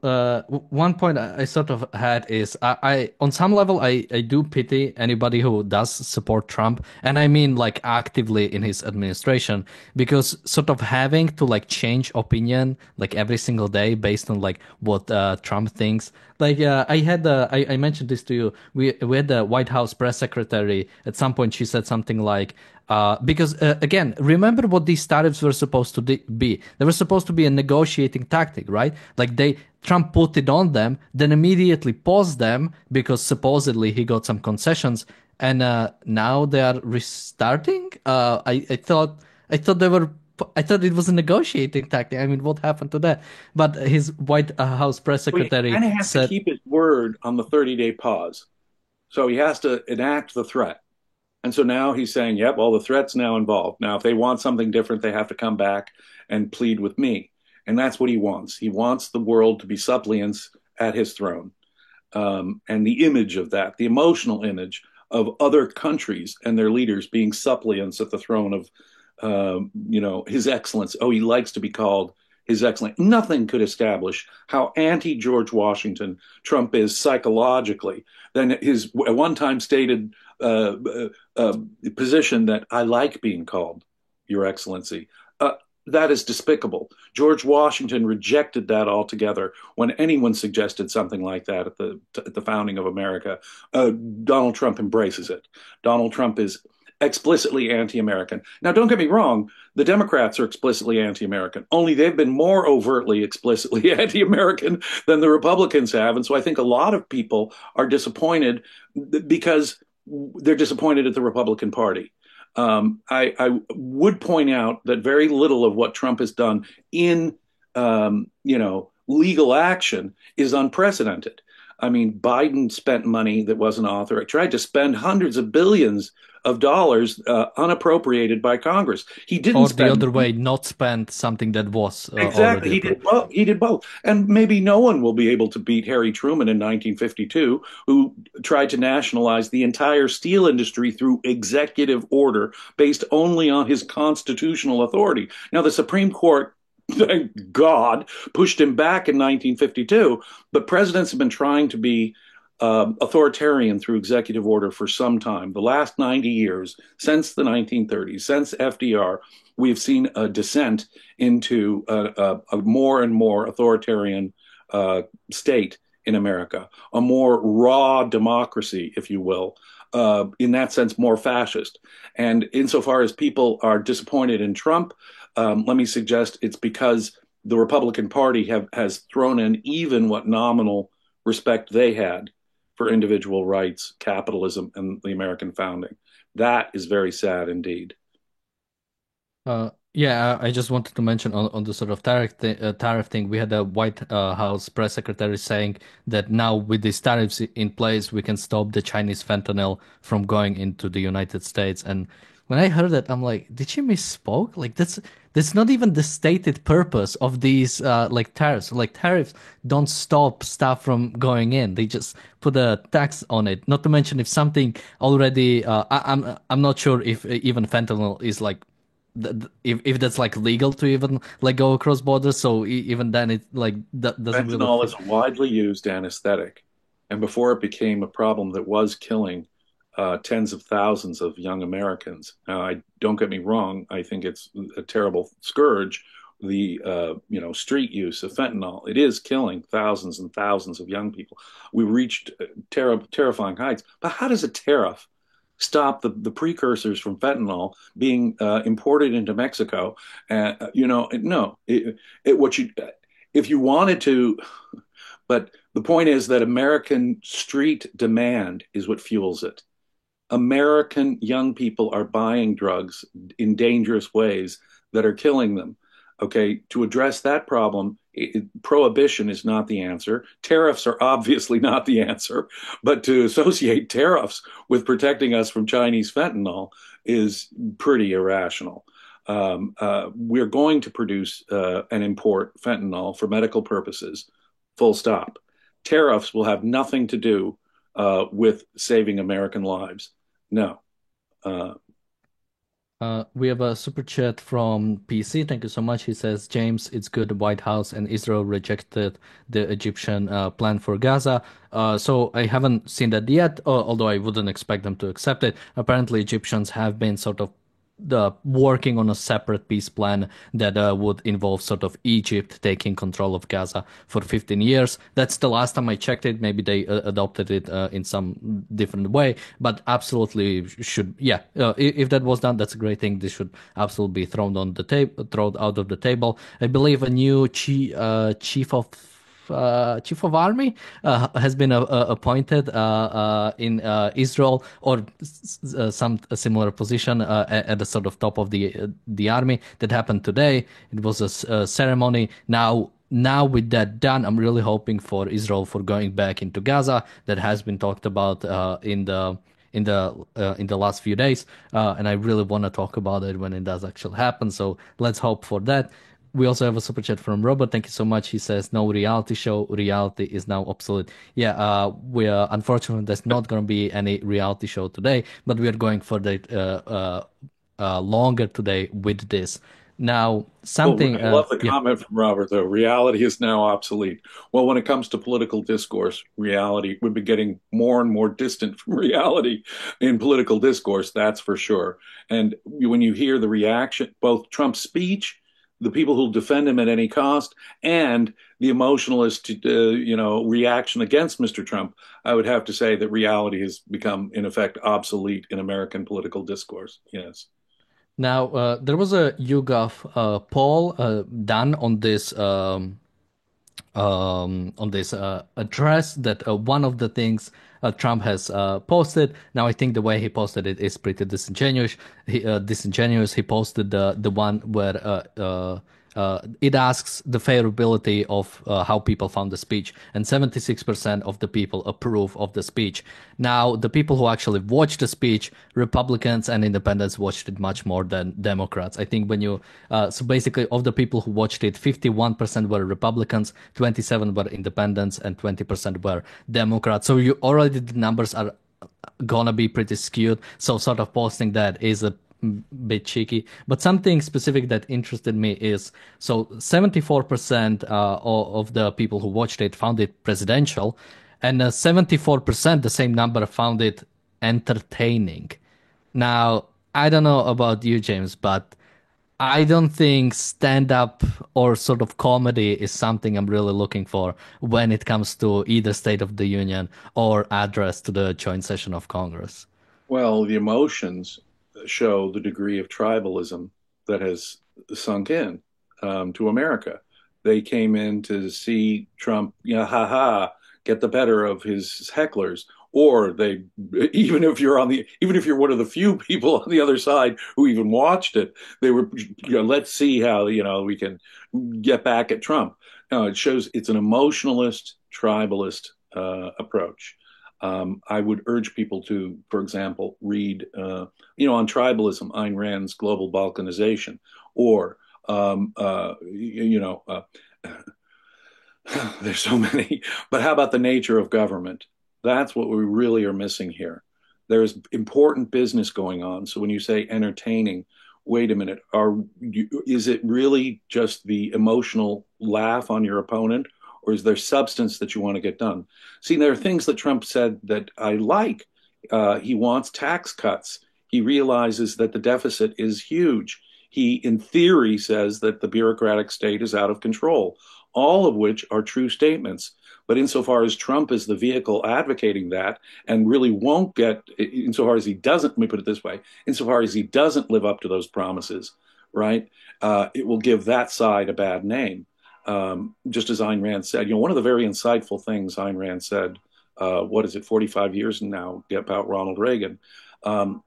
one point I sort of had is I on some level I do pity anybody who does support Trump, and I mean like actively in his administration, because sort of having to like change opinion like every single day based on like what Trump thinks. Like I mentioned this to you. We had the White House press secretary at some point. She said something like. Because again, remember what these tariffs were supposed to be. They were supposed to be a negotiating tactic, right? Like Trump put it on them, then immediately paused them because supposedly he got some concessions, and now they are restarting. I thought they were I thought it was a negotiating tactic. I mean, what happened to that? But his White House press Well, he secretary kind of has to said, keep his word on the 30-day pause. So he has to enact the threat. And so now he's saying, yep, well, the threat's now involved. Now, if they want something different, they have to come back and plead with me. And that's what he wants. He wants the world to be suppliants at his throne. And the image of that, the emotional image of other countries and their leaders being suppliants at the throne of, His Excellency. Oh, he likes to be called His Excellency. Nothing could establish how anti-George Washington Trump is psychologically than his at one time stated uh, uh, position that I like being called Your Excellency. That is despicable. George Washington rejected that altogether when anyone suggested something like that at the founding of America. Donald Trump embraces it. Donald Trump is explicitly anti-American. Now, don't get me wrong, the Democrats are explicitly anti-American, only they've been more overtly explicitly anti-American than the Republicans have. And so I think a lot of people are disappointed because they're disappointed at the Republican Party. I would point out that very little of what Trump has done in, legal action is unprecedented. I mean, Biden spent money that wasn't authorized, tried to spend hundreds of billions of dollars unappropriated by Congress. He didn't or the spend other way, money. not spend something that was Exactly. already He approved. did both. He did both. And maybe no one will be able to beat Harry Truman in 1952, who tried to nationalize the entire steel industry through executive order based only on his constitutional authority. Now, the Supreme Court, thank God, pushed him back in 1952, but presidents have been trying to be authoritarian through executive order for some time. The last 90 years, since the 1930s, since FDR, we've seen a descent into a more and more authoritarian state in America, a more raw democracy, if you will. In that sense, more fascist. And insofar as people are disappointed in Trump, let me suggest it's because the Republican Party has thrown in even what nominal respect they had for individual rights, capitalism, and the American founding. That is very sad indeed. Yeah, I just wanted to mention on the sort of tariff thing, we had a White House press secretary saying that now with these tariffs in place, we can stop the Chinese fentanyl from going into the United States. And when I heard that, I'm like, did she misspoke? Like that's not even the stated purpose of these like tariffs. Like tariffs don't stop stuff from going in. They just put a tax on it. Not to mention if something already, I'm not sure if even fentanyl is like if that's like legal to even like go across borders, so even then it like that doesn't really Fentanyl fit. is a widely used anesthetic, and before it became a problem that was killing tens of thousands of young Americans. Now, I don't get me wrong; I think it's a terrible scourge. The street use of fentanyl, it is killing thousands and thousands of young people. We reached terrifying heights. But how does a tariff stop the precursors from fentanyl being imported into Mexico? No. What you if you wanted to, but the point is that American street demand is what fuels it. American young people are buying drugs in dangerous ways that are killing them. Okay, to address that problem, prohibition is not the answer. Tariffs are obviously not the answer, but to associate tariffs with protecting us from Chinese fentanyl is pretty irrational. We're going to produce and import fentanyl for medical purposes, full stop. Tariffs will have nothing to do with saving American lives. No. Uh, We have a super chat from PC. Thank you so much. He says, James, it's good the White House and Israel rejected the Egyptian plan for Gaza. So I haven't seen that yet, although I wouldn't expect them to accept it. Apparently, Egyptians have been sort of working on a separate peace plan that would involve sort of Egypt taking control of Gaza for 15 years. That's the last time I checked it. Maybe they adopted it in some different way, but absolutely should. Yeah, if that was done, that's a great thing. This should absolutely be thrown on the table, thrown out of the table. I believe a new chief of chief of army has been appointed in Israel, or some a similar position at the sort of top of the army. That happened today. It was a ceremony. Now with that done, I'm really hoping for Israel for going back into Gaza. That has been talked about in the last few days, and I really want to talk about it when it does actually happen. So let's hope for that. We also have a super chat from Robert. Thank you so much. He says, "No reality show. Reality is now obsolete." Yeah, we are unfortunately there's not going to be any reality show today, but we are going for the longer today with this. Now, Well, something, I love the yeah. comment from Robert, though. Reality is now obsolete. Well, when it comes to political discourse, reality would be getting more and more distant from reality in political discourse, that's for sure. And when you hear the reaction, both Trump's speech, the people who defend him at any cost, and the emotionalist, reaction against Mr. Trump, I would have to say that reality has become, in effect, obsolete in American political discourse. Yes. Now, there was a YouGov poll done on this address that one of the things Trump has posted. Now, I think the way he posted it is pretty disingenuous. He posted the one where it asks the favorability of how people found the speech, and 76% of the people approve of the speech. Now, the people who actually watched the speech, Republicans and Independents watched it much more than Democrats. I think when you so basically of the people who watched it, 51% were Republicans, 27 were Independents, and 20% were Democrats. So you already the numbers are gonna be pretty skewed. So sort of posting that is a bit cheeky. But something specific that interested me is so 74% of the people who watched it found it presidential, and 74%, the same number, found it entertaining. Now, I don't know about you, James, but I don't think stand up or sort of comedy is something I'm really looking for when it comes to either State of the Union or address to the joint session of Congress. Well, the emotions show the degree of tribalism that has sunk in to America. They came in to see Trump, ha ha, get the better of his hecklers. Or they, even if you're one of the few people on the other side who even watched it, they were, let's see how, we can get back at Trump. No, it shows it's an emotionalist, tribalist approach. I would urge people to, for example, read, on tribalism, Ayn Rand's Global Balkanization, or, there's so many, but how about the nature of government? That's what we really are missing here. There's important business going on. So when you say entertaining, wait a minute, is it really just the emotional laugh on your opponent? Or is there substance that you want to get done? See, there are things that Trump said that I like. He wants tax cuts. He realizes that the deficit is huge. He, in theory, says that the bureaucratic state is out of control, all of which are true statements. But insofar as Trump is the vehicle advocating that and really won't get, insofar as he doesn't, let me put it this way, insofar as he doesn't live up to those promises, right, it will give that side a bad name. Just as Ayn Rand said, one of the very insightful things Ayn Rand said, 45 years now about Ronald Reagan,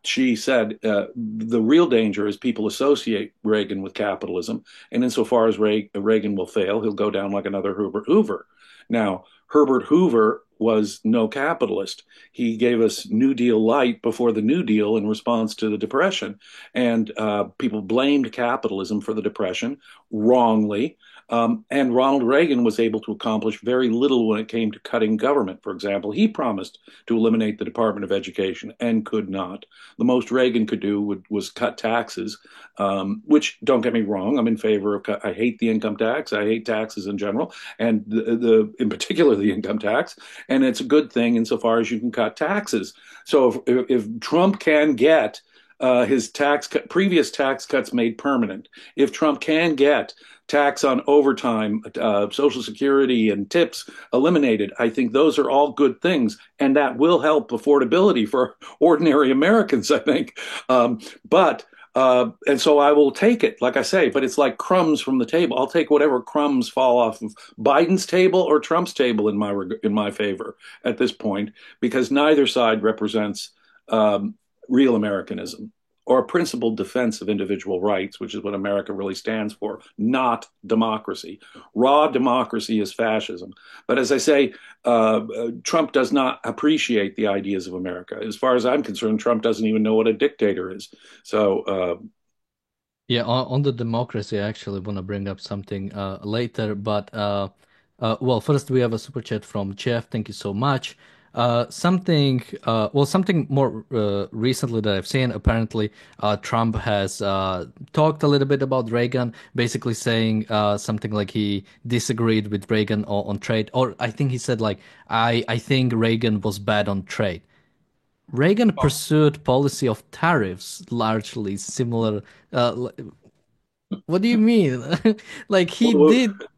she said the real danger is people associate Reagan with capitalism, and insofar as Reagan will fail, he'll go down like another Herbert Hoover. Now, Herbert Hoover was no capitalist. He gave us New Deal light before the New Deal in response to the Depression, and people blamed capitalism for the Depression wrongly. And Ronald Reagan was able to accomplish very little when it came to cutting government. For example, he promised to eliminate the Department of Education and could not. The most Reagan could do was cut taxes, which, don't get me wrong, I'm in favor of. I hate the income tax. I hate taxes in general, and in particular the income tax. And it's a good thing insofar as you can cut taxes. So if Trump can get his previous tax cuts made permanent, if Trump can get tax on overtime, Social Security, and tips eliminated, I think those are all good things, and that will help affordability for ordinary Americans, I think. But And so I will take it, like I say, but it's like crumbs from the table. I'll take whatever crumbs fall off of Biden's table or Trump's table in my favor at this point, because neither side represents real Americanism or a principled defense of individual rights, which is what America really stands for, not democracy. Raw democracy is fascism. But as I say, Trump does not appreciate the ideas of America. As far as I'm concerned, Trump doesn't even know what a dictator is. So, Yeah, on the democracy, I actually want to bring up something later, but well, first we have a super chat from Jeff. Thank you so much. Something more recently that I've seen. Apparently, Trump has talked a little bit about Reagan, basically saying something like he disagreed with Reagan on trade, or I think he said like, I think Reagan was bad on trade. Reagan pursued policy of tariffs, largely similar. What do you mean? Like well,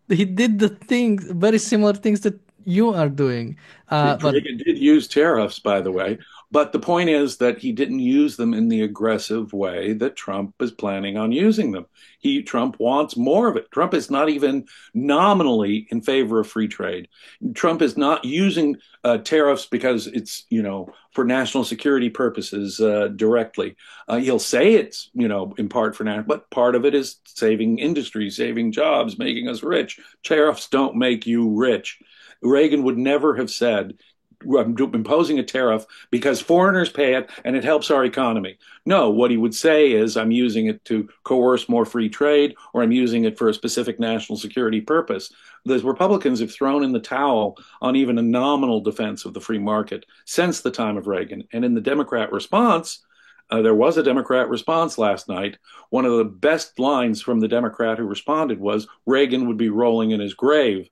he did the things, very similar things that you are doing. But Reagan did use tariffs, by the way, but the point is that he didn't use them in the aggressive way that Trump is planning on using them. Trump wants more of it. Trump is not even nominally in favor of free trade. Trump is not using tariffs because it's for national security purposes directly. He'll say it's in part for now, but part of it is saving industry, saving jobs, making us rich. Tariffs don't make you rich. Reagan would never have said, I'm imposing a tariff because foreigners pay it and it helps our economy. No, what he would say is, I'm using it to coerce more free trade, or I'm using it for a specific national security purpose. The Republicans have thrown in the towel on even a nominal defense of the free market since the time of Reagan. And in the Democrat response, there was a Democrat response last night. One of the best lines from the Democrat who responded was, Reagan would be rolling in his grave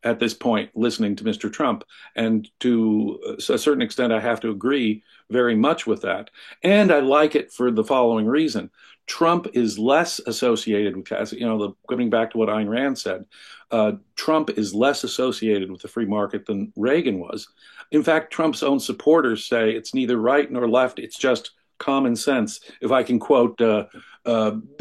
at this point listening to Mr. Trump. And to a certain extent, I have to agree very much with that. And I like it for the following reason. Trump is less associated with, coming back to what Ayn Rand said, Trump is less associated with the free market than Reagan was. In fact, Trump's own supporters say it's neither right nor left, it's just common sense. If I can quote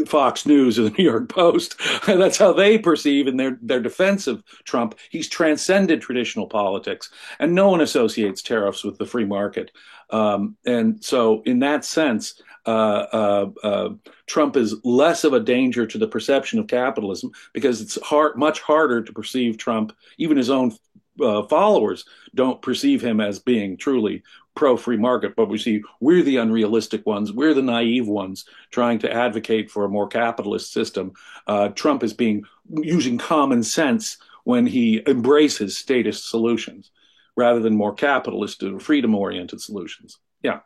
Fox News or the New York Post, that's how they perceive in their defense of Trump. He's transcended traditional politics, and no one associates tariffs with the free market. And so, in that sense, Trump is less of a danger to the perception of capitalism because it's much harder to perceive Trump. Even his own followers don't perceive him as being truly pro free market, but we're the unrealistic ones, we're the naive ones trying to advocate for a more capitalist system. Trump is using common sense when he embraces statist solutions rather than more capitalist or freedom oriented solutions. Yeah.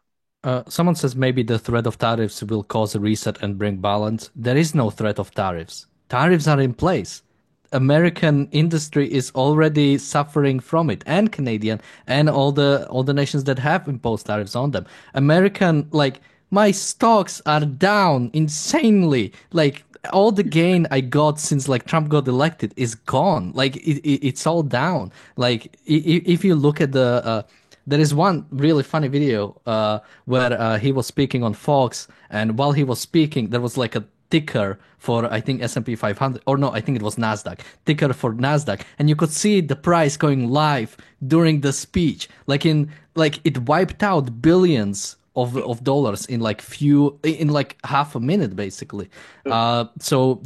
someone says maybe the threat of tariffs will cause a reset and bring balance. There is no threat of tariffs. Tariffs are in place. American industry is already suffering from it, and Canadian, and all the nations that have imposed tariffs on them. American, like, my stocks are down insanely. Like, all the gain I got since like Trump got elected is gone. Like, it's all down. Like, if you look at the there is one really funny video where he was speaking on Fox, and while he was speaking, there was like a ticker for I think S&P 500, or no, I think it was Nasdaq, ticker for Nasdaq, and you could see the price going live during the speech. Like it wiped out billions of dollars in like half a minute basically. So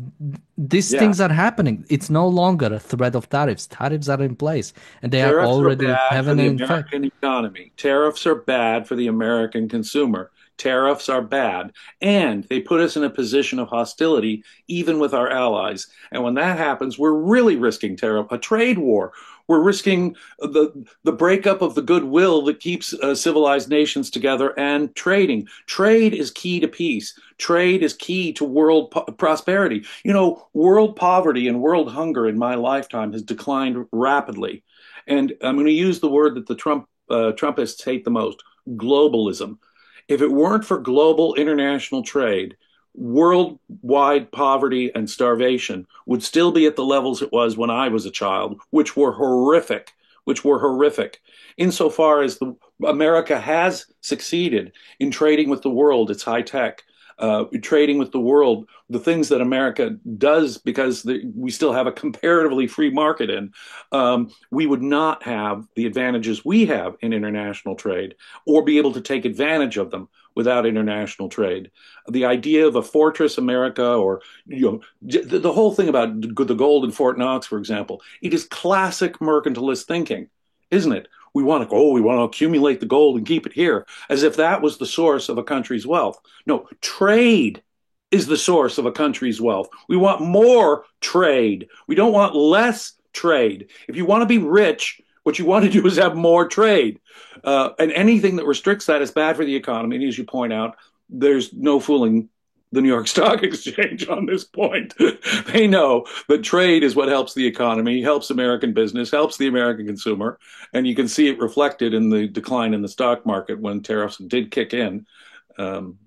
these Yeah. things are happening. It's no longer a threat of tariffs. Tariffs are in place, and they are Tariffs are already bad for having the an effect. American economy. Tariffs are bad for the American consumer. Tariffs are bad. And they put us in a position of hostility, even with our allies. And when that happens, we're really risking a trade war. We're risking the breakup of the goodwill that keeps civilized nations together and trading. Trade is key to peace. Trade is key to world prosperity. World poverty and world hunger in my lifetime has declined rapidly. And I'm going to use the word that the Trumpists hate the most: globalism. If it weren't for global international trade, worldwide poverty and starvation would still be at the levels it was when I was a child, which were horrific, Insofar as America has succeeded in trading with the world, it's high tech. trading with the world, the things that America does because we still have a comparatively free market in, we would not have the advantages we have in international trade or be able to take advantage of them without international trade. The idea of a fortress America, or the whole thing about the gold in Fort Knox, for example, it is classic mercantilist thinking, isn't it? We want to accumulate the gold and keep it here, as if that was the source of a country's wealth. No, trade is the source of a country's wealth. We want more trade. We don't want less trade. If you want to be rich, what you want to do is have more trade. And anything that restricts that is bad for the economy. And as you point out, there's no fooling the New York Stock Exchange on this point. They know that trade is what helps the economy, helps American business, helps the American consumer. And you can see it reflected in the decline in the stock market when tariffs did kick in. Um,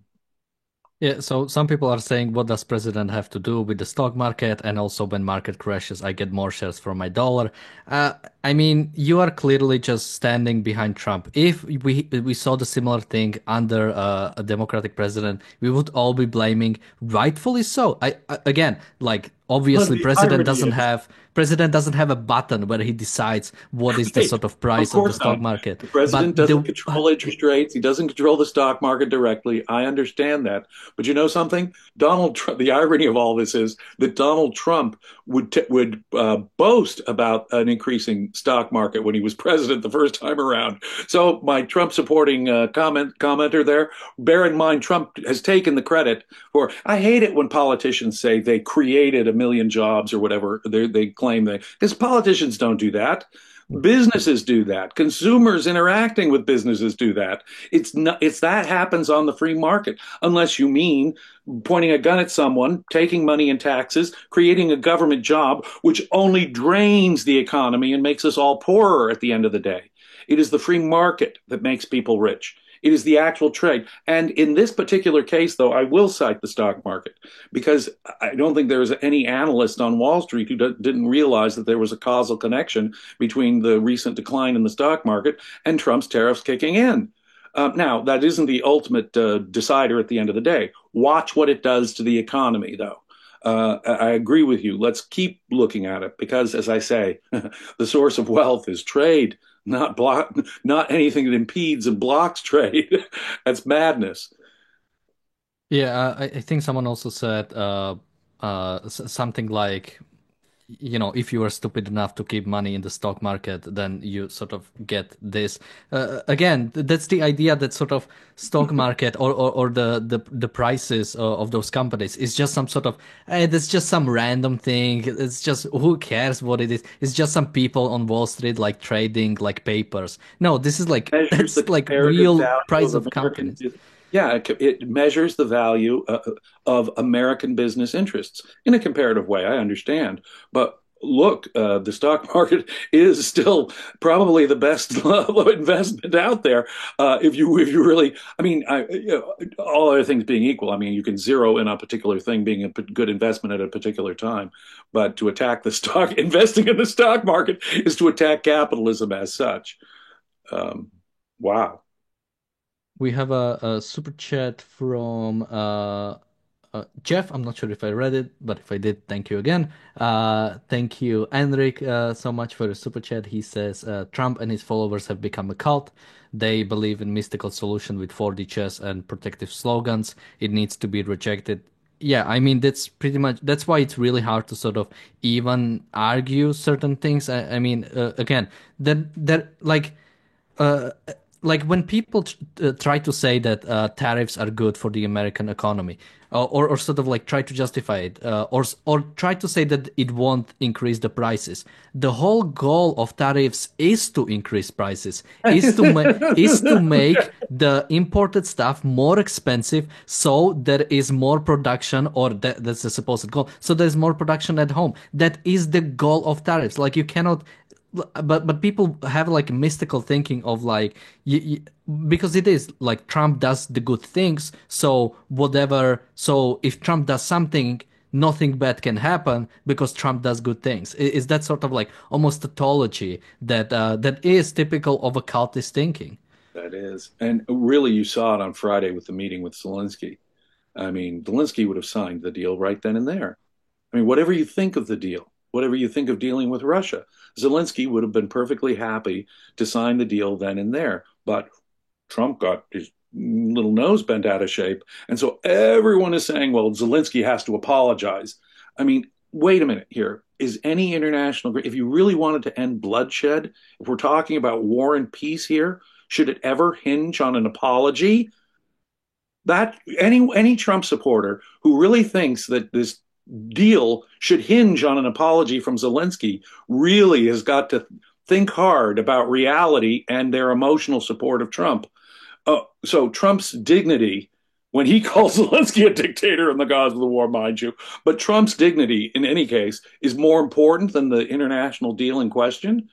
Yeah, so some people are saying, what does president have to do with the stock market? And also when market crashes, I get more shares for my dollar. Uh, I mean, you are clearly just standing behind Trump. If we saw the similar thing under a Democratic president, we would all be blaming, rightfully so. Again, like but obviously the irony is, president doesn't have a button where he decides what is the hey, sort of of price of the course stock not. market. The But president doesn't the control interest rates. He doesn't control the stock market directly. I understand that. But you know something? Donald Trump, the irony of all this is that Donald Trump would boast about an increasing stock market when he was president the first time around. So my Trump supporting commenter there, bear in mind Trump has taken the credit for. I hate it when politicians say they created a million jobs or whatever they claim they, because politicians don't do that. Businesses do that. Consumers interacting with businesses do that. It's not, it's that happens on the free market, unless you mean pointing a gun at someone, taking money in taxes, creating a government job, which only drains the economy and makes us all poorer at the end of the day. It is the free market that makes people rich. It is the actual trade. And in this particular case, though, I will cite the stock market because I don't think there was any analyst on Wall Street who didn't realize that there was a causal connection between the recent decline in the stock market and Trump's tariffs kicking in. Now, that isn't the ultimate decider at the end of the day. Watch what it does to the economy, though. I agree with you. Let's keep looking at it because, as I say, the source of wealth is trade, not anything that impedes and blocks trade. That's madness. Yeah, I think someone also said something like, if you are stupid enough to keep money in the stock market, then you sort of get this. Again, that's the idea that sort of stock market or the prices of those companies is just some sort of, that's just some random thing. It's just, who cares what it is? It's just some people on Wall Street like trading like papers. No, this is like, Measures the that's like comparative real value price of of American. companies. Yeah, it measures the value of American business interests in a comparative way. I understand, but look, the stock market is still probably the best level of investment out there. If you really, I mean, all other things being equal, I mean, you can zero in a particular thing being a good investment at a particular time, but to attack the stock, investing in the stock market is to attack capitalism as such. Um, wow. We have a super chat from Jeff. I'm not sure if I read it, but if I did, thank you again. Thank you, Enric, so much for the super chat. He says Trump and his followers have become a cult. They believe in mystical solution with 4D chess and protective slogans. It needs to be rejected. Yeah, I mean that's why it's really hard to sort of even argue certain things. I mean, again, that uh, like when people try to say that tariffs are good for the American economy, or sort of like try to justify it, or try to say that it won't increase the prices. The whole goal of tariffs is to increase prices, is to make the imported stuff more expensive, so there is more production, or that's the supposed goal. So there's more production at home. That is the goal of tariffs. Like you cannot, but people have like mystical thinking of like because it is like Trump does the good things, so whatever, so if Trump does something, nothing bad can happen because Trump does good things. Is that sort of like almost tautology that that is typical of a cultist thinking? That is. And really, you saw it on Friday with the meeting with Zelensky. I mean, Zelensky would have signed the deal right then and there. I mean, whatever you think of the deal, whatever you think of dealing with Russia, Zelensky would have been perfectly happy to sign the deal then and there. But Trump got his little nose bent out of shape. And so everyone is saying, well, Zelensky has to apologize. I mean, wait a minute here. Is any international, if you really wanted to end bloodshed, if we're talking about war and peace here, should it ever hinge on an apology? That any Trump supporter who really thinks that this deal should hinge on an apology from Zelensky really has got to think hard about reality and their emotional support of Trump. So Trump's dignity, when he calls Zelensky a dictator in the cause of the war, mind you, but Trump's dignity in any case is more important than the international deal in question.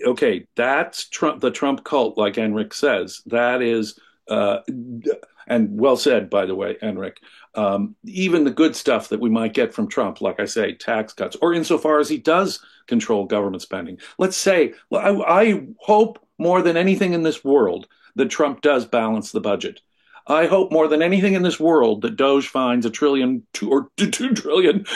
Okay, that's Trump, the Trump cult, like Enric says. That is, and well said, by the way, Enric. Even the good stuff that we might get from Trump, like I say, tax cuts, or insofar as he does control government spending. Let's say, I hope more than anything in this world that Trump does balance the budget. I hope more than anything in this world that Doge finds a trillion or 2 trillion,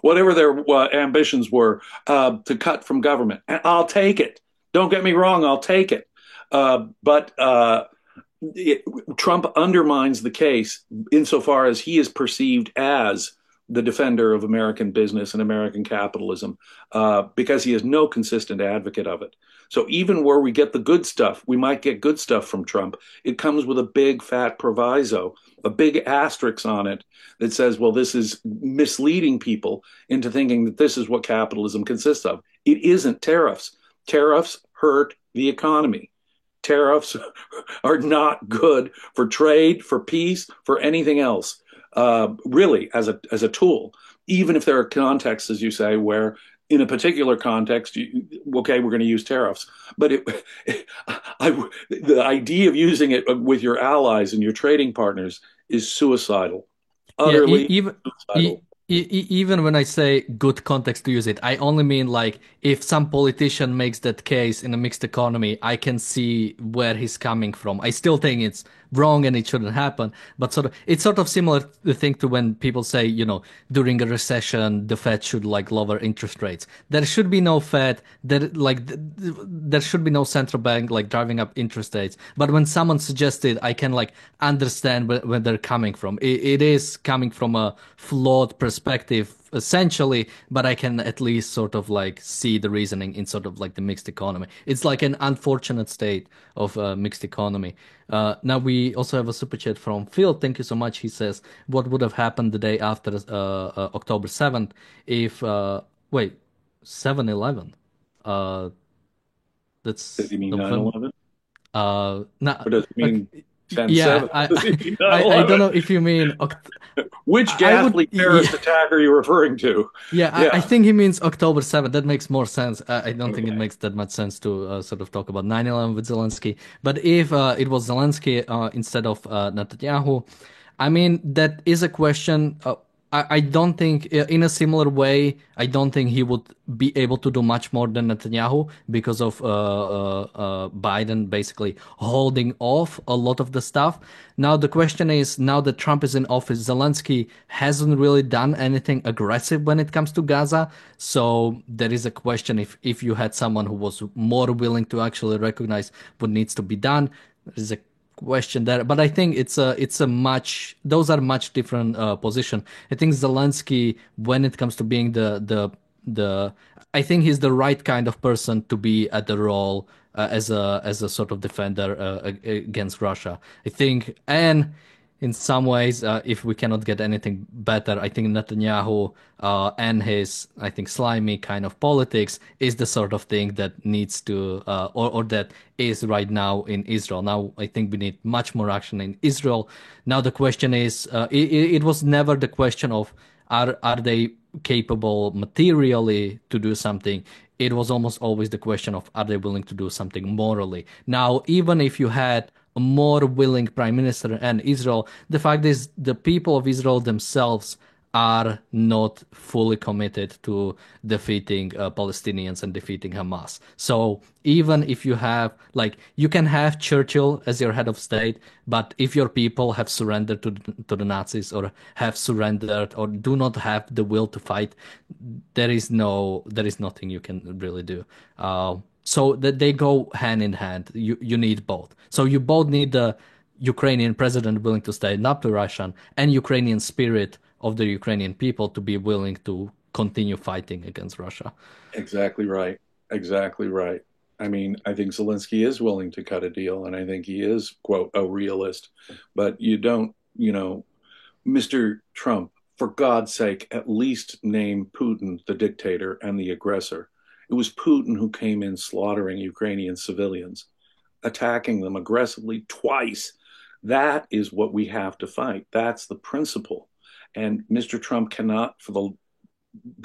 whatever their ambitions were, to cut from government. And I'll take it. Don't get me wrong, I'll take it. But Trump undermines the case insofar as he is perceived as the defender of American business and American capitalism, because he is no consistent advocate of it. So even where we get the good stuff, we might get good stuff from Trump. It comes with a big fat proviso, a big asterisk on it that says, well, this is misleading people into thinking that this is what capitalism consists of. It isn't tariffs. Tariffs hurt the economy. Tariffs are not good for trade, for peace, for anything else. Really, as a tool, even if there are contexts, as you say, where in a particular context, okay, we're going to use tariffs, but the idea of using it with your allies and your trading partners is suicidal, Yeah, utterly even suicidal. even when I say good context to use it, I only mean like if some politician makes that case in a mixed economy, I can see where he's coming from. I still think it's wrong and it shouldn't happen, but sort of it's sort of similar the thing to when people say, during a recession, the Fed should like lower interest rates. There should be no Fed, there should be no central bank like driving up interest rates. But when someone suggested, I can like understand where they're coming from. It is coming from a flawed perspective essentially, but I can at least sort of like see the reasoning in sort of like the mixed economy. It's like an unfortunate state of mixed economy. Now we also have a super chat from Phil. Thank you so much. He says, "What would have happened the day after October 7th if wait 7/11? Uh, Does that's he mean November. 9/11? No, Or does he mean yeah, 10/7? I, Does he mean I don't 9/11? know if you mean Which I would ghastly terrorist yeah. attack are you referring to? Yeah, I Yeah. think he means October 7th. That makes more sense. I don't think it Okay. makes that much sense to sort of talk about 9/11 with Zelensky. But if it was Zelensky instead of Netanyahu, I mean, that is a question. I don't think, in a similar way, I don't think he would be able to do much more than Netanyahu because of Biden basically holding off a lot of the stuff. Now, the question is, now that Trump is in office, Zelensky hasn't really done anything aggressive when it comes to Gaza. So there is a question if you had someone who was more willing to actually recognize what needs to be done, there is a question there, but I think it's a much those are much different position. I think Zelensky, when it comes to being the I think he's the right kind of person to be at the role as a sort of defender against Russia. I think, and in some ways, if we cannot get anything better, I think Netanyahu and his, I think, slimy kind of politics is the sort of thing that needs to, or that is right now in Israel. Now, I think we need much more action in Israel. Now, the question is, it was never the question of are they capable materially to do something. It was almost always the question of are they willing to do something morally. Now, even if you had a more willing prime minister and Israel, the fact is the people of Israel themselves are not fully committed to defeating Palestinians and defeating Hamas. So even if you have, like, you can have Churchill as your head of state, but if your people have surrendered to the Nazis or have surrendered or do not have the will to fight, there is nothing you can really do. So that they go hand in hand. You need both. So you both need the Ukrainian president willing to stand up to Russian and Ukrainian spirit of the Ukrainian people to be willing to continue fighting against Russia. Exactly right. Exactly right. I mean, I think Zelensky is willing to cut a deal, and I think he is, quote, a realist. But you don't, Mr. Trump, for God's sake, at least name Putin the dictator and the aggressor. It was Putin who came in slaughtering Ukrainian civilians, attacking them aggressively twice. That is what we have to fight. That's the principle. And Mr. Trump cannot, for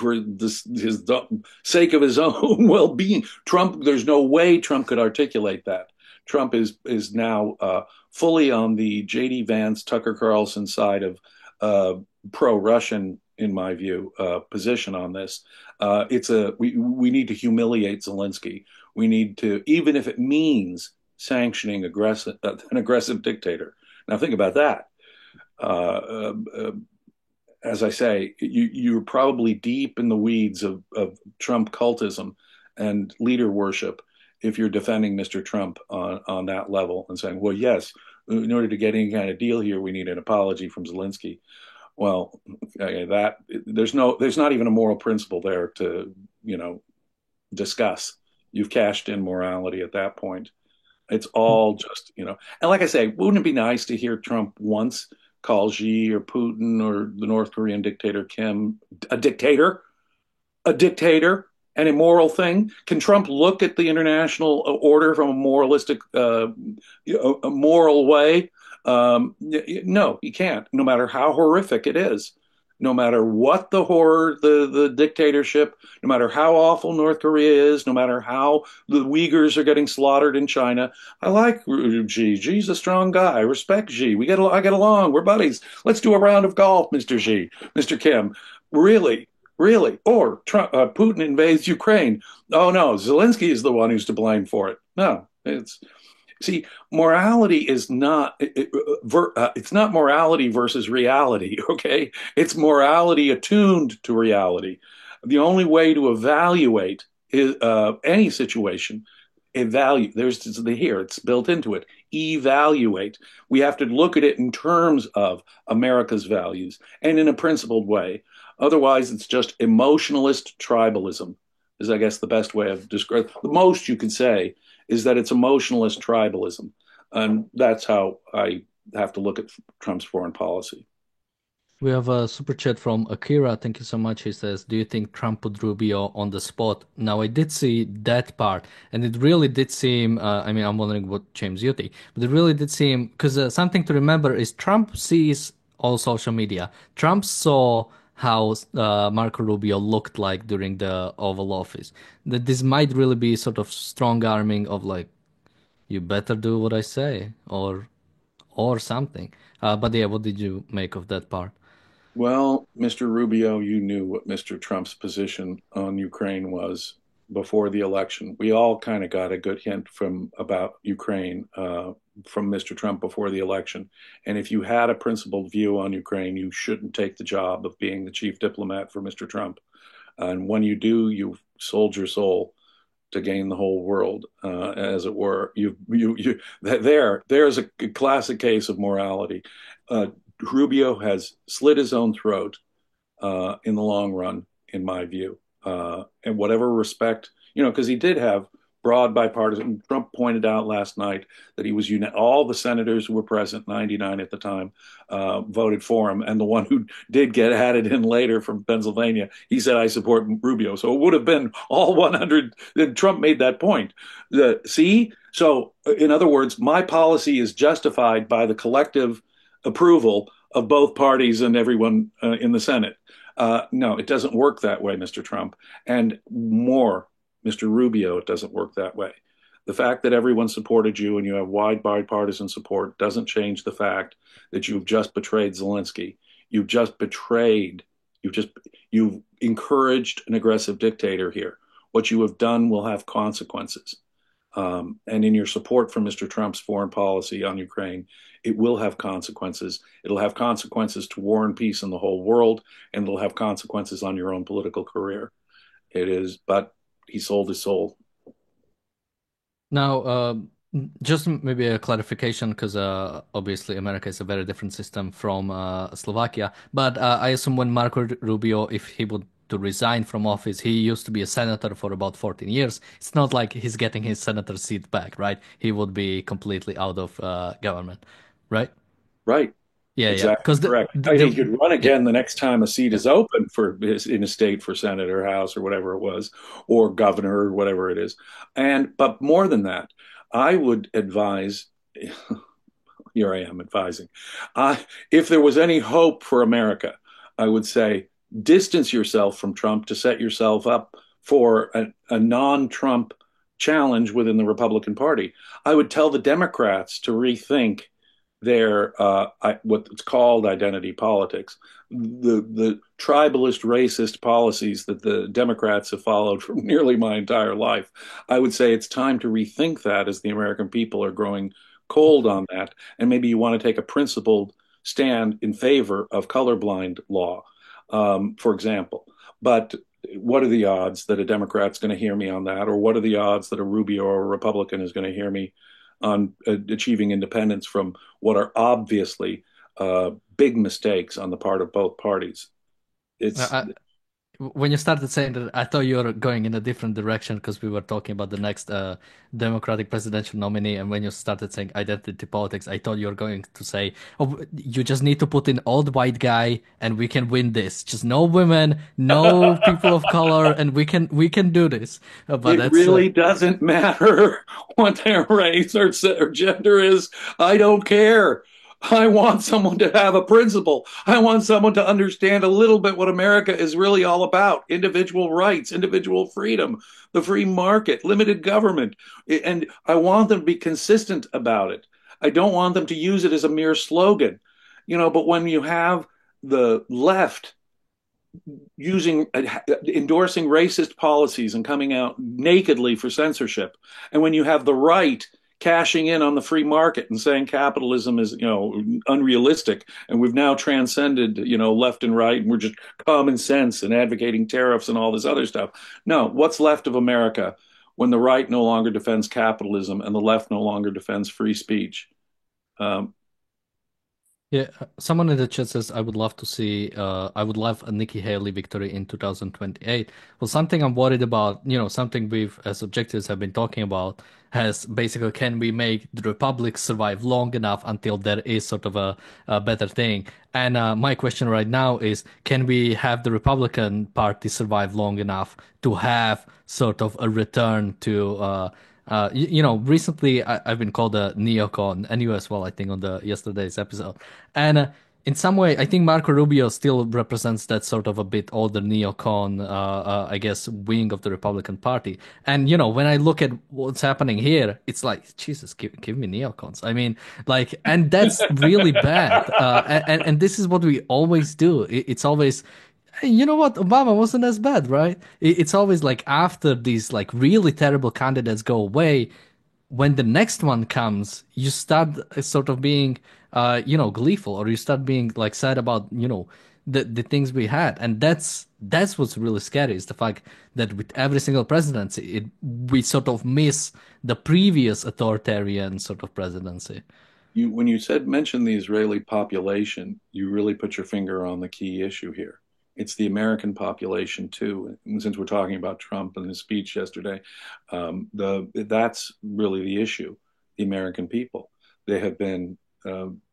his sake of his own well-being, there's no way Trump could articulate that. Trump is now fully on the J.D. Vance, Tucker Carlson side of pro-Russian, in my view, position on this. We need to humiliate Zelensky. We need to, even if it means sanctioning an aggressive dictator. Now think about that. As I say, you're probably deep in the weeds of Trump cultism and leader worship if you're defending Mr. Trump on that level and saying, well, yes, in order to get any kind of deal here, we need an apology from Zelensky. Well, there's not even a moral principle there to, discuss. You've cashed in morality at that point. It's all just, and like I say, wouldn't it be nice to hear Trump once call Xi or Putin or the North Korean dictator Kim a dictator, an immoral thing? Can Trump look at the international order from a moralistic, a moral way? No, he can't, no matter how horrific it is. No matter what the horror, the dictatorship, no matter how awful North Korea is, no matter how the Uyghurs are getting slaughtered in China. I like Xi. Xi's a strong guy. I respect Xi. I get along. We're buddies. Let's do a round of golf, Mr. Xi, Mr. Kim. Really, really. Or Putin invades Ukraine. Oh no, Zelensky is the one who's to blame for it. No, see, morality is not, it's not morality versus reality, okay? It's morality attuned to reality. The only way to evaluate any situation, it's built into it, evaluate. We have to look at it in terms of America's values and in a principled way. Otherwise, it's just emotionalist tribalism, is I guess the best way of describing. The most you could say is that it's emotionalist tribalism. And that's how I have to look at Trump's foreign policy. We have a super chat from Akira. Thank you so much. He says, do you think Trump put Rubio on the spot? Now, I did see that part, and it really did seem, I mean, I'm wondering what James you think, but it really did seem, because something to remember is Trump sees all social media. Trump saw how Marco Rubio looked like during the Oval Office. That this might really be sort of strong arming of like, you better do what I say, or something. But yeah, what did you make of that part? Well, Mr. Rubio, you knew what Mr. Trump's position on Ukraine was before the election. We all kind of got a good hint from about Ukraine from Mr. Trump before the election. And if you had a principled view on Ukraine, you shouldn't take the job of being the chief diplomat for Mr. Trump. And when you do, you've sold your soul to gain the whole world, as it were. There's a classic case of morality. Rubio has slit his own throat in the long run, in my view. And whatever respect, because he did have broad bipartisan. Trump pointed out last night that he was all the senators who were present, 99 at the time, voted for him, and the one who did get added in later from Pennsylvania, he said, "I support Rubio." So it would have been all 100. Trump made that point. See, so in other words, my policy is justified by the collective approval of both parties and everyone in the Senate. No, it doesn't work that way, Mr. Trump. And more, Mr. Rubio, it doesn't work that way. The fact that everyone supported you and you have wide bipartisan support doesn't change the fact that you've just betrayed Zelensky. You've just betrayed You've just you've encouraged an aggressive dictator here. What you have done will have consequences. And in your support for Mr. Trump's foreign policy on Ukraine, it will have consequences. It'll have consequences to war and peace in the whole world, and it'll have consequences on your own political career. It is, but he sold his soul. Now, just maybe a clarification, because obviously America is a very different system from Slovakia. But I assume when Marco Rubio, if he would to resign from office, he used to be a senator for about 14 years. It's not like he's getting his senator seat back, right? He would be completely out of government, right? Right. Yeah, yeah. Exactly Because correct. I mean, he could run yeah, again the next time a seat yeah. is open for his in a state for Senate or House or whatever it was, or governor or whatever it is. And but more than that, I would advise. Here I am advising. If there was any hope for America, I would say distance yourself from Trump to set yourself up for a non-Trump challenge within the Republican Party. I would tell the Democrats to rethink their what's called identity politics, the tribalist, racist policies that the Democrats have followed for nearly my entire life. I would say it's time to rethink that as the American people are growing cold on that, and maybe you want to take a principled stand in favor of colorblind law, for example. But what are the odds that a Democrat's going to hear me on that, or what are the odds that a Rubio or a Republican is going to hear me on achieving independence from what are obviously big mistakes on the part of both parties? It's I, when you started saying that, I thought you were going in a different direction because we were talking about the next Democratic presidential nominee. And when you started saying identity politics, I thought you were going to say, "Oh, you just need to put in old white guy, and we can win this. Just no women, no people of color, and we can do this." But It that's really doesn't matter what their race or gender is. I don't care. I want someone to have a principle. I want someone to understand a little bit what America is really all about: individual rights, individual freedom, the free market, limited government. And I want them to be consistent about it. I don't want them to use it as a mere slogan. But when you have the left using endorsing racist policies and coming out nakedly for censorship, and when you have the right cashing in on the free market and saying capitalism is unrealistic, and we've now transcended left and right, and we're just common sense and advocating tariffs and all this other stuff. No, what's left of America when the right no longer defends capitalism and the left no longer defends free speech? um, Yeah, someone in the chat says, I would love a Nikki Haley victory in 2028. Well, something I'm worried about, something we've, as objectives, have been talking about, has basically, can we make the Republic survive long enough until there is sort of a better thing? And my question right now is, can we have the Republican Party survive long enough to have sort of a return to, recently I've been called a neocon, and you as well, I think, on the yesterday's episode. And in some way, I think Marco Rubio still represents that sort of a bit older neocon, I guess, wing of the Republican Party. And, when I look at what's happening here, it's like, Jesus, give me neocons. I mean, like, and that's really bad. And this is what we always do. It's always, hey, you know what? Obama wasn't as bad, right? It's always like after these like really terrible candidates go away, when the next one comes, you start sort of being, gleeful, or you start being like sad about, the things we had, and that's what's really scary is the fact that with every single presidency, we sort of miss the previous authoritarian sort of presidency. when you said mention the Israeli population, you really put your finger on the key issue here. It's the American population too. And since we're talking about Trump and his speech yesterday, that's really the issue. The American people. They have been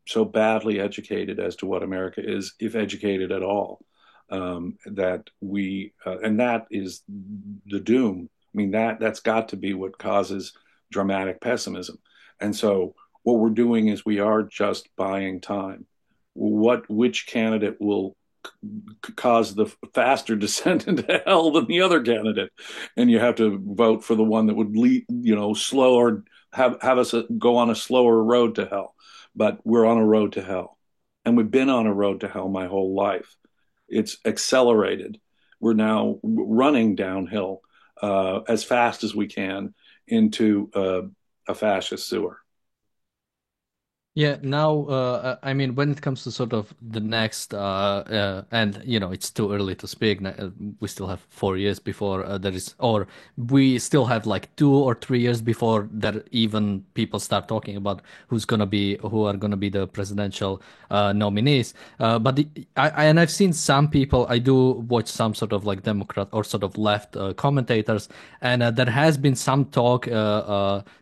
so badly educated as to what America is, if educated at all, that and that is the doom. I mean, that's got to be what causes dramatic pessimism. And so what we're doing is we are just buying time. Which candidate will cause the faster descent into hell than the other candidate, and you have to vote for the one that would lead, slower, have us go on a slower road to hell. But we're on a road to hell, and we've been on a road to hell my whole life. It's accelerated. We're now running downhill as fast as we can into a fascist sewer. Yeah, now, I mean, when it comes to sort of the next, and it's too early to speak. We still have 4 years before there is, or we still have like 2 or 3 years before that even people start talking about who are gonna be the presidential nominees. And I've seen some people. I do watch some sort of like Democrat or sort of left commentators, and there has been some talk,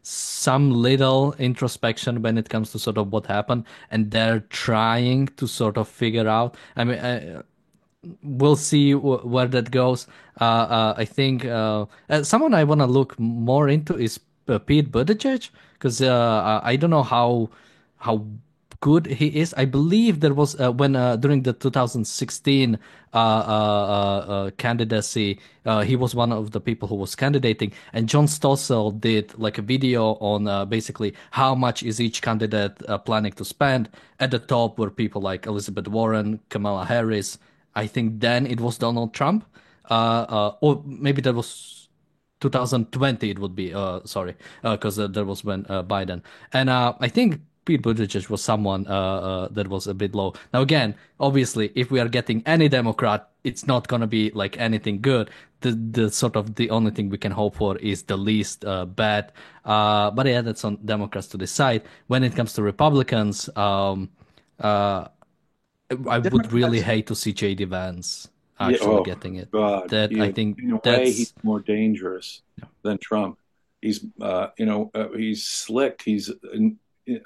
some little introspection when it comes to sort of what happened, and they're trying to sort of figure out. I mean, we'll see where that goes. I think someone I want to look more into is Pete Buttigieg, because I don't know how good he is. I believe there was when during the 2016 candidacy, he was one of the people who was candidating, and John Stossel did like a video on basically how much is each candidate planning to spend. At the top were people like Elizabeth Warren, Kamala Harris. I think then it was Donald Trump, or maybe that was 2020. It would be sorry, because there was when Biden, and I think Pete Buttigieg was someone that was a bit low. Now again, obviously, if we are getting any Democrat, it's not gonna be like anything good. The sort of the only thing we can hope for is the least bad. But yeah, that's on Democrats to decide. When it comes to Republicans, I would really Democrats, hate to see JD Vance yeah, actually oh getting it. God, That I think in a way, he's that's more dangerous than Trump. He's slick. He's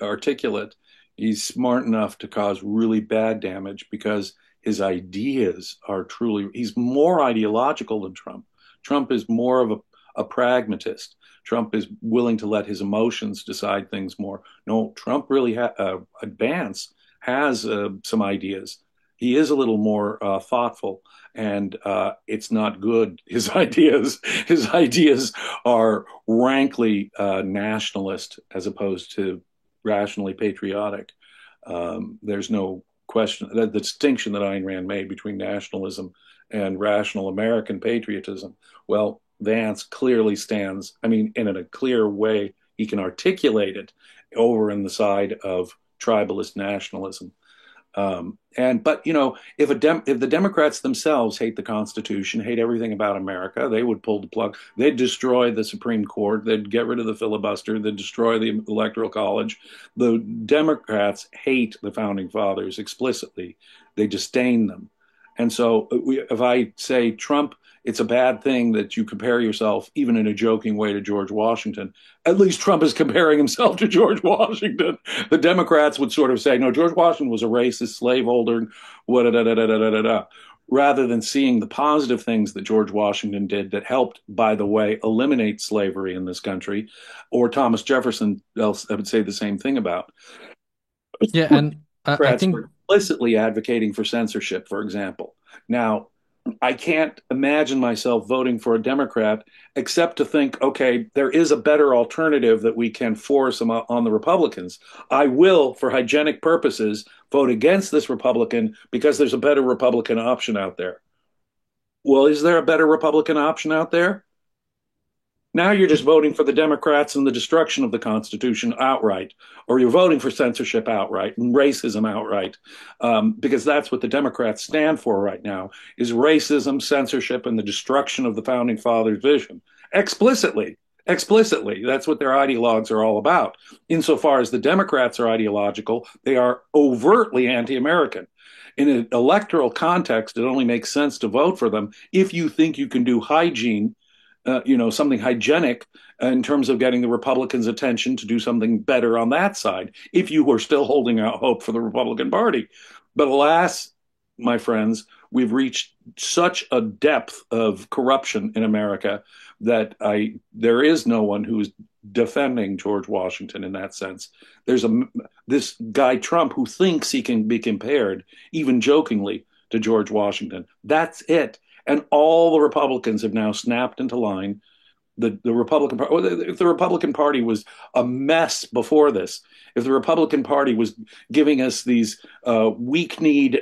articulate. He's smart enough to cause really bad damage because his ideas are truly, he's more ideological than Trump. Trump is more of a pragmatist. Trump is willing to let his emotions decide things more. No, Trump really advance has some ideas. He is a little more thoughtful, and it's not good. His ideas are rankly nationalist as opposed to rationally patriotic. There's no question that the distinction that Ayn Rand made between nationalism and rational American patriotism. Well, Vance clearly stands, I mean, in a clear way, he can articulate it over in the side of tribalist nationalism. But if the Democrats themselves hate the Constitution, hate everything about America, they would pull the plug. They'd destroy the Supreme Court. They'd get rid of the filibuster. They'd destroy the Electoral College. The Democrats hate the founding fathers explicitly. They disdain them. And so, if I say Trump, it's a bad thing that you compare yourself, even in a joking way, to George Washington. At least Trump is comparing himself to George Washington. The Democrats would sort of say, no, George Washington was a racist slaveholder, rather than seeing the positive things that George Washington did that helped, by the way, eliminate slavery in this country, or Thomas Jefferson, else I would say the same thing about. yeah, and I Democrats think were explicitly advocating for censorship, for example. Now, I can't imagine myself voting for a Democrat except to think, okay, there is a better alternative that we can force on the Republicans. I will, for hygienic purposes, vote against this Republican because there's a better Republican option out there. Well, is there a better Republican option out there? Now you're just voting for the Democrats and the destruction of the Constitution outright, or you're voting for censorship outright and racism outright, because that's what the Democrats stand for right now: is racism, censorship, and the destruction of the founding fathers' vision. Explicitly, explicitly, that's what their ideologues are all about. Insofar as the Democrats are ideological, they are overtly anti-American. In an electoral context, it only makes sense to vote for them if you think you can do hygiene, something hygienic in terms of getting the Republicans' attention to do something better on that side, if you were still holding out hope for the Republican Party. But alas, my friends, we've reached such a depth of corruption in America that there is no one who is defending George Washington in that sense. There's this guy Trump who thinks he can be compared, even jokingly, to George Washington. That's it. And all the Republicans have now snapped into line. the Republican Party, if the Republican Party was a mess before this, if the Republican Party was giving us these weak-kneed,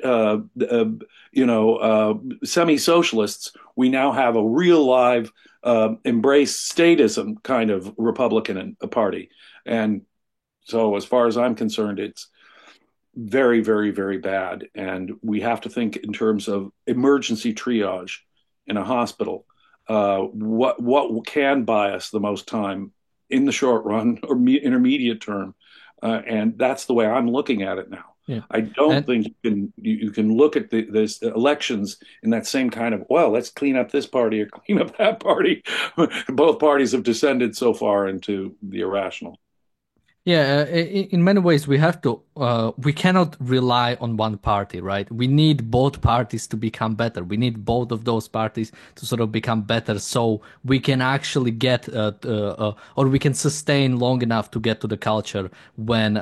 semi-socialists, we now have a real live embrace statism kind of Republican Party. And so, as far as I'm concerned, it's very, very, very bad. And we have to think in terms of emergency triage in a hospital. What can buy us the most time in the short run or intermediate term? And that's the way I'm looking at it now. Yeah. I don't And think you can look at this elections in that same kind of, well, let's clean up this party or clean up that party. Both parties have descended so far into the irrational. yeah, in many ways, we cannot rely on one party, right? We need both parties to become better. We need both of those parties to sort of become better so we can actually or we can sustain long enough to get to the culture when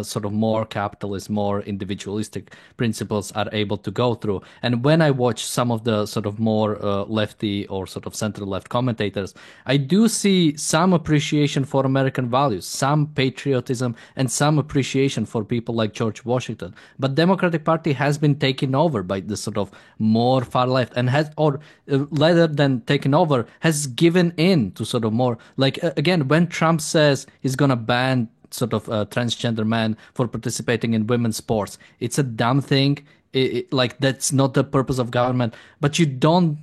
sort of more capitalist, more individualistic principles are able to go through. And when I watch some of the sort of more lefty or sort of center left commentators, I do see some appreciation for American values, some patriotism, and some appreciation for people like George Washington. But Democratic Party has been taken over by the sort of more far left and rather than taken over, has given in to sort of more like again when Trump says he's gonna ban sort of transgender men for participating in women's sports, it's a dumb thing. Like that's not the purpose of government, but you don't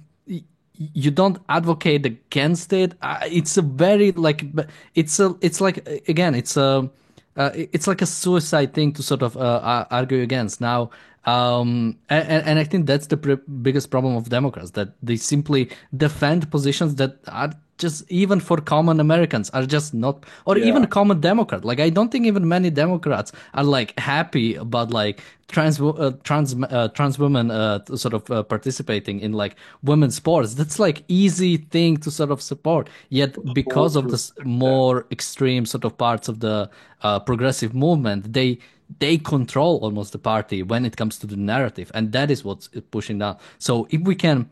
advocate against it. It's a very like, it's like again, it's like a suicide thing to sort of argue against. Now, and I think that's the biggest problem of Democrats, that they simply defend positions that are just, even for common Americans, are just not, or even Yeah. common Democrat. Like I don't think even many Democrats are like happy about like trans women sort of participating in like women's sports. That's like easy thing to sort of support. Yet The because polls of this reflect that. more extreme sort of parts of the progressive movement, they control almost the party when it comes to the narrative, and that is what's pushing down. So if we can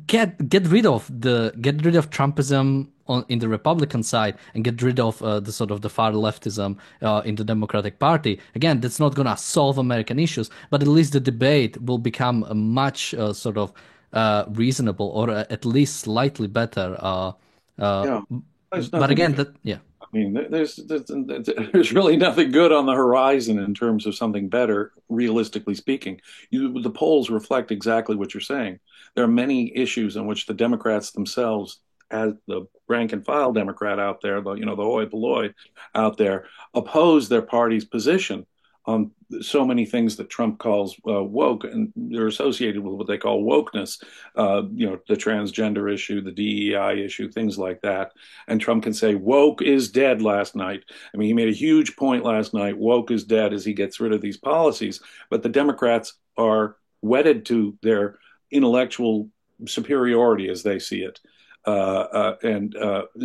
get rid of Trumpism in the Republican side and get rid of the sort of the far leftism in the Democratic Party. Again, that's not going to solve American issues, but at least the debate will become a much sort of reasonable, or at least slightly better. Uh, Yeah. There's but nothing again, good. that yeah. I mean, there's really nothing good on the horizon in terms of something better, realistically speaking. The polls reflect exactly what you're saying. There are many issues in which the Democrats themselves, as the rank and file Democrat out there, the hoi polloi out there, oppose their party's position on so many things that Trump calls woke, and they're associated with what they call wokeness. The transgender issue, the DEI issue, things like that. And Trump can say woke is dead last night. I mean, he made a huge point last night. Woke is dead as he gets rid of these policies. But the Democrats are wedded to their intellectual superiority as they see it. And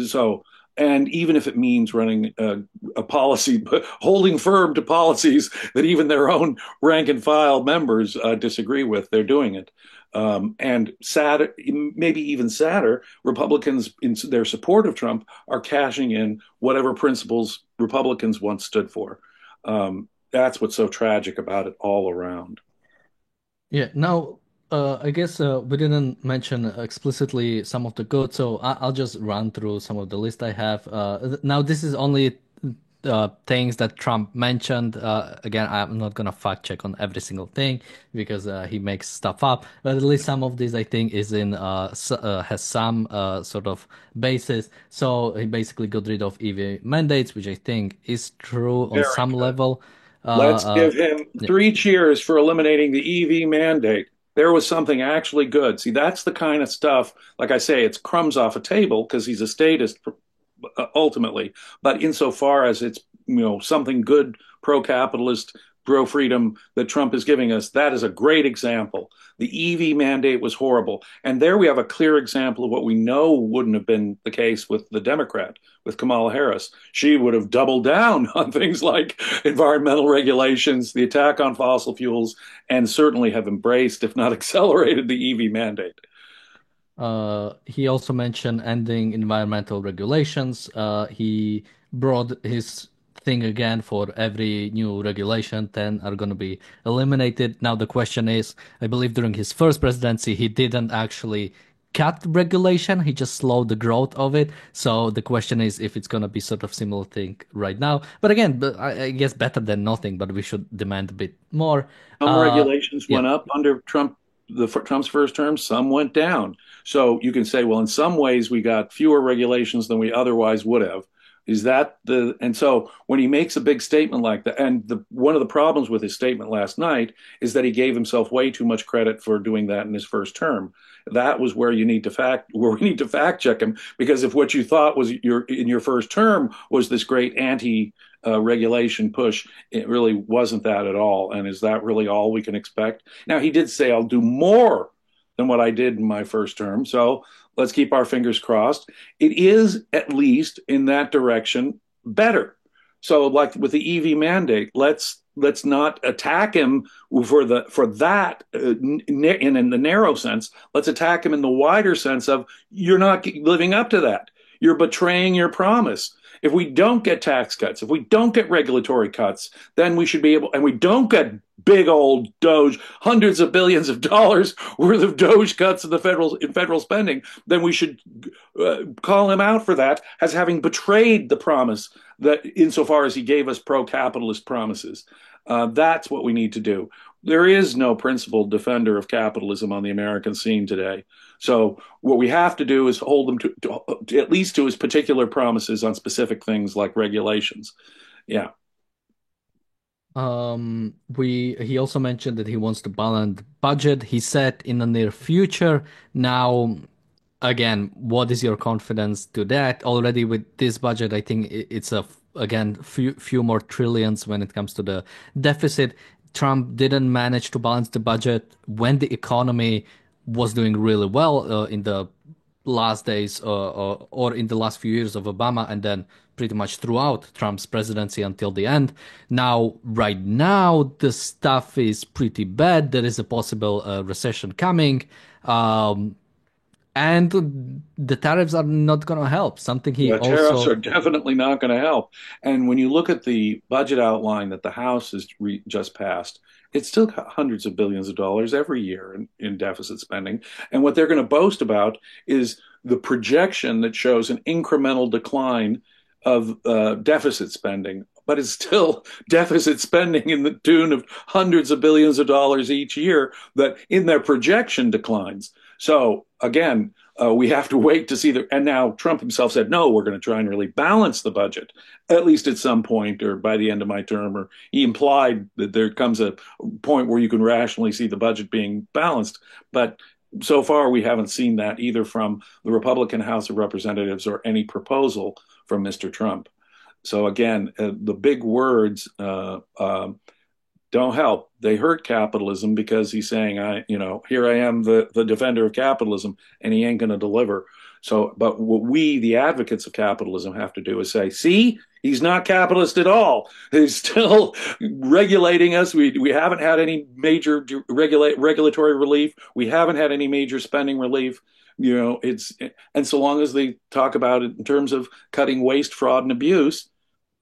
so, and even if it means running a policy, holding firm to policies that even their own rank and file members disagree with, they're doing it. And sad, maybe even sadder, Republicans in their support of Trump are cashing in whatever principles Republicans once stood for. That's what's so tragic about it all around. Yeah. Now, I guess we didn't mention explicitly some of the good, so I'll just run through some of the list I have. Now, this is only things that Trump mentioned. Again, I'm not gonna fact check on every single thing because he makes stuff up. But at least some of these, I think, is in has some sort of basis. So he basically got rid of EV mandates, which I think is true on Very some good. level. Let's Uh, give him yeah. three cheers for eliminating the EV mandate. There was something actually good. See, that's the kind of stuff, like I say, it's crumbs off a table because he's a statist ultimately. But insofar as it's something good, pro-capitalist, pro-freedom that Trump is giving us, that is a great example. The EV mandate was horrible, and there we have a clear example of what we know wouldn't have been the case with the Democrat, with Kamala Harris. She would have doubled down on things like environmental regulations, the attack on fossil fuels, and certainly have embraced, if not accelerated, the EV mandate. He also mentioned ending environmental regulations. He brought his thing again for every new regulation, 10 are going to be eliminated. Now, the question is, I believe during his first presidency, he didn't actually cut regulation, he just slowed the growth of it. So the question is if it's going to be sort of similar thing right now. But again, I guess better than nothing, but we should demand a bit more. Some Uh, regulations yeah. went up under Trump's first term, some went down. So you can say, well, in some ways we got fewer regulations than we otherwise would have. Is that the and so when he makes a big statement like that, and one of the problems with his statement last night is that he gave himself way too much credit for doing that in his first term. That was where we need to fact check him, because if what you thought was your in your first term was this great anti regulation push, it really wasn't that at all. And is that really all we can expect? Now, he did say, I'll do more than what I did in my first term. So let's keep our fingers crossed. It is, at least in that direction, better. So, like with the EV mandate, let's not attack him for that in the narrow sense. Let's attack him in the wider sense of you're not living up to that. You're betraying your promise. If we don't get tax cuts, if we don't get regulatory cuts, then we should be able, and we don't get big old Doge, hundreds of billions of dollars worth of Doge cuts in federal spending, then we should call him out for that as having betrayed the promise that insofar as he gave us pro-capitalist promises. That's what we need to do. There is no principled defender of capitalism on the American scene today. So what we have to do is hold them to at least to his particular promises on specific things like regulations. Yeah. He also mentioned that he wants to balance budget. He said in the near future. Now, again, what is your confidence to that? Already with this budget, I think it's again few more trillions when it comes to the deficit. Trump didn't manage to balance the budget when the economy was doing really well in the last days or in the last few years of Obama, and then pretty much throughout Trump's presidency until the end. Now, right now, the stuff is pretty bad. There is a possible recession coming. Um, and the tariffs are not going to help. Something he Yeah, tariffs also, are definitely not going to help. And when you look at the budget outline that the House has just passed, it's still got hundreds of billions of dollars every year in deficit spending. And what they're going to boast about is the projection that shows an incremental decline of deficit spending, but it's still deficit spending in the tune of hundreds of billions of dollars each year that in their projection declines. So again, we have to wait to see the. And now Trump himself said, no, we're going to try and really balance the budget, at least at some point, or by the end of my term. Or he implied that there comes a point where you can rationally see the budget being balanced. But so far, we haven't seen that either from the Republican House of Representatives or any proposal from Mr. Trump. So again, the big words don't help. They hurt capitalism because he's saying, here I am, the defender of capitalism, and he ain't going to deliver. So, but what we, the advocates of capitalism, have to do is say, see, he's not capitalist at all. He's still regulating us. We haven't had any major regulatory relief. We haven't had any major spending relief. And so long as they talk about it in terms of cutting waste, fraud, and abuse,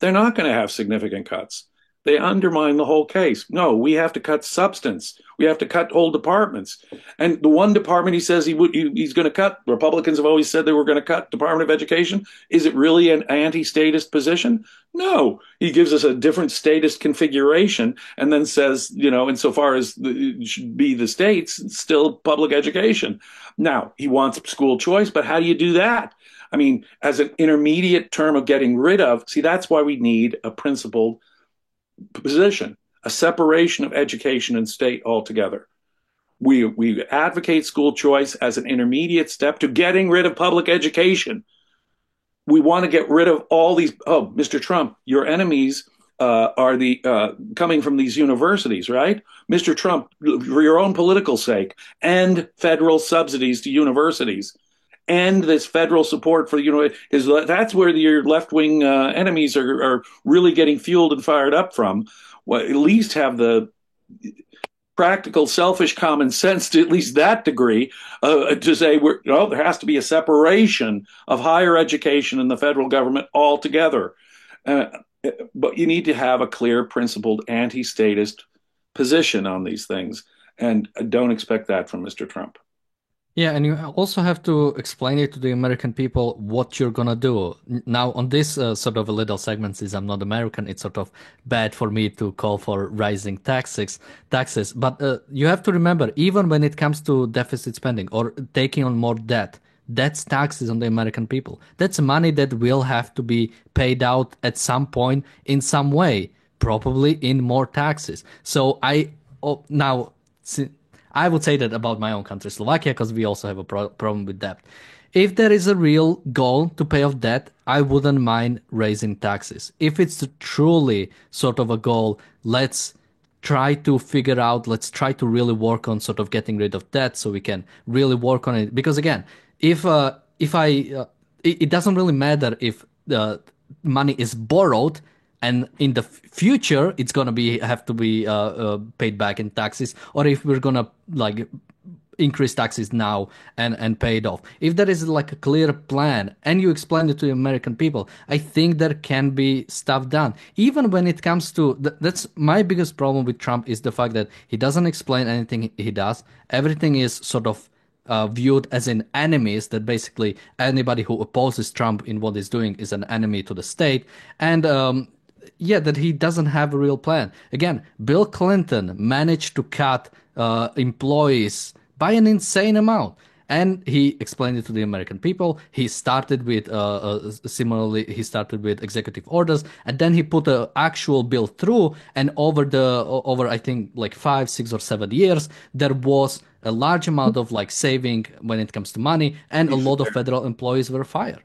they're not going to have significant cuts. They undermine the whole case. No, we have to cut substance. We have to cut whole departments. And the one department he says he's going to cut, Republicans have always said they were going to cut, Department of Education. Is it really an anti-statist position? No. He gives us a different statist configuration and then says, insofar as it should be the states, it's still public education. Now, he wants school choice, but how do you do that? I mean, as an intermediate term of getting rid of, see, that's why we need a principled position, a separation of education and state altogether. We advocate school choice as an intermediate step to getting rid of public education. We want to get rid of all these. Oh, Mr. Trump, your enemies are the coming from these universities, right? Mr. Trump, for your own political sake, end federal subsidies to universities. End this federal support for because that's where your left wing enemies are really getting fueled and fired up from. Well, at least have practical, selfish common sense to at least that degree to say there has to be a separation of higher education and the federal government altogether. Uh, but you need to have a clear, principled, anti-statist position on these things, and don't expect that from Mr. Trump. Yeah, and you also have to explain it to the American people what you're gonna do. Now, on this sort of a little segment, since I'm not American, it's sort of bad for me to call for rising taxes. But you have to remember, even when it comes to deficit spending or taking on more debt, that's taxes on the American people. That's money that will have to be paid out at some point in some way, probably in more taxes. So now. I would say that about my own country, Slovakia, because we also have a problem with debt. If there is a real goal to pay off debt, I wouldn't mind raising taxes. If it's truly sort of a goal, let's try to really work on sort of getting rid of debt so we can really work on it. Because again, if I, it doesn't really matter if the money is borrowed and in the future it's gonna be have to be paid back in taxes, or if we're gonna like increase taxes now and pay it off. If there is like a clear plan and you explain it to the American people, I think there can be stuff done. Even when it comes to that's my biggest problem with Trump is the fact that he doesn't explain anything he does. Everything is sort of viewed as in enemies, that basically anybody who opposes Trump in what he's doing is an enemy to the state. And yeah, that he doesn't have a real plan. Again, Bill Clinton managed to cut employees by an insane amount. And he explained it to the American people. He started with similarly, he started with executive orders, and then he put an actual bill through. And over I think like 5, 6, or 7 years, there was a large amount of like saving when it comes to money, and a lot of federal employees were fired.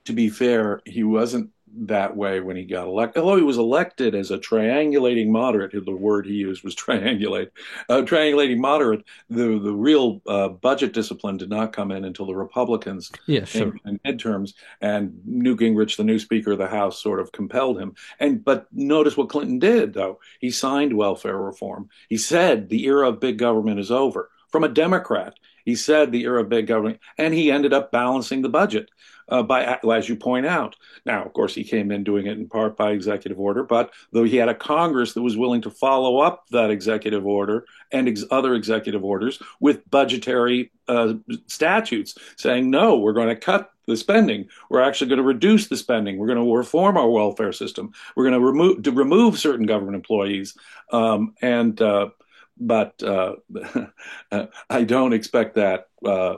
To be fair, he wasn't that way when he got elected. Although he was elected as a triangulating moderate, the word he used was triangulate. Triangulating moderate, the real budget discipline did not come in until the Republicans Yeah, sure. in midterms, and Newt Gingrich, the new Speaker of the House, sort of compelled him. But notice what Clinton did, though. He signed welfare reform. He said the era of big government is over. From a Democrat, he said the era of big government, and he ended up balancing the budget as you point out. Now, of course, he came in doing it in part by executive order, but though he had a Congress that was willing to follow up that executive order and other executive orders with budgetary statutes saying, no, we're going to cut the spending. We're actually going to reduce the spending. We're going to reform our welfare system. We're going to remove certain government employees. But I don't expect that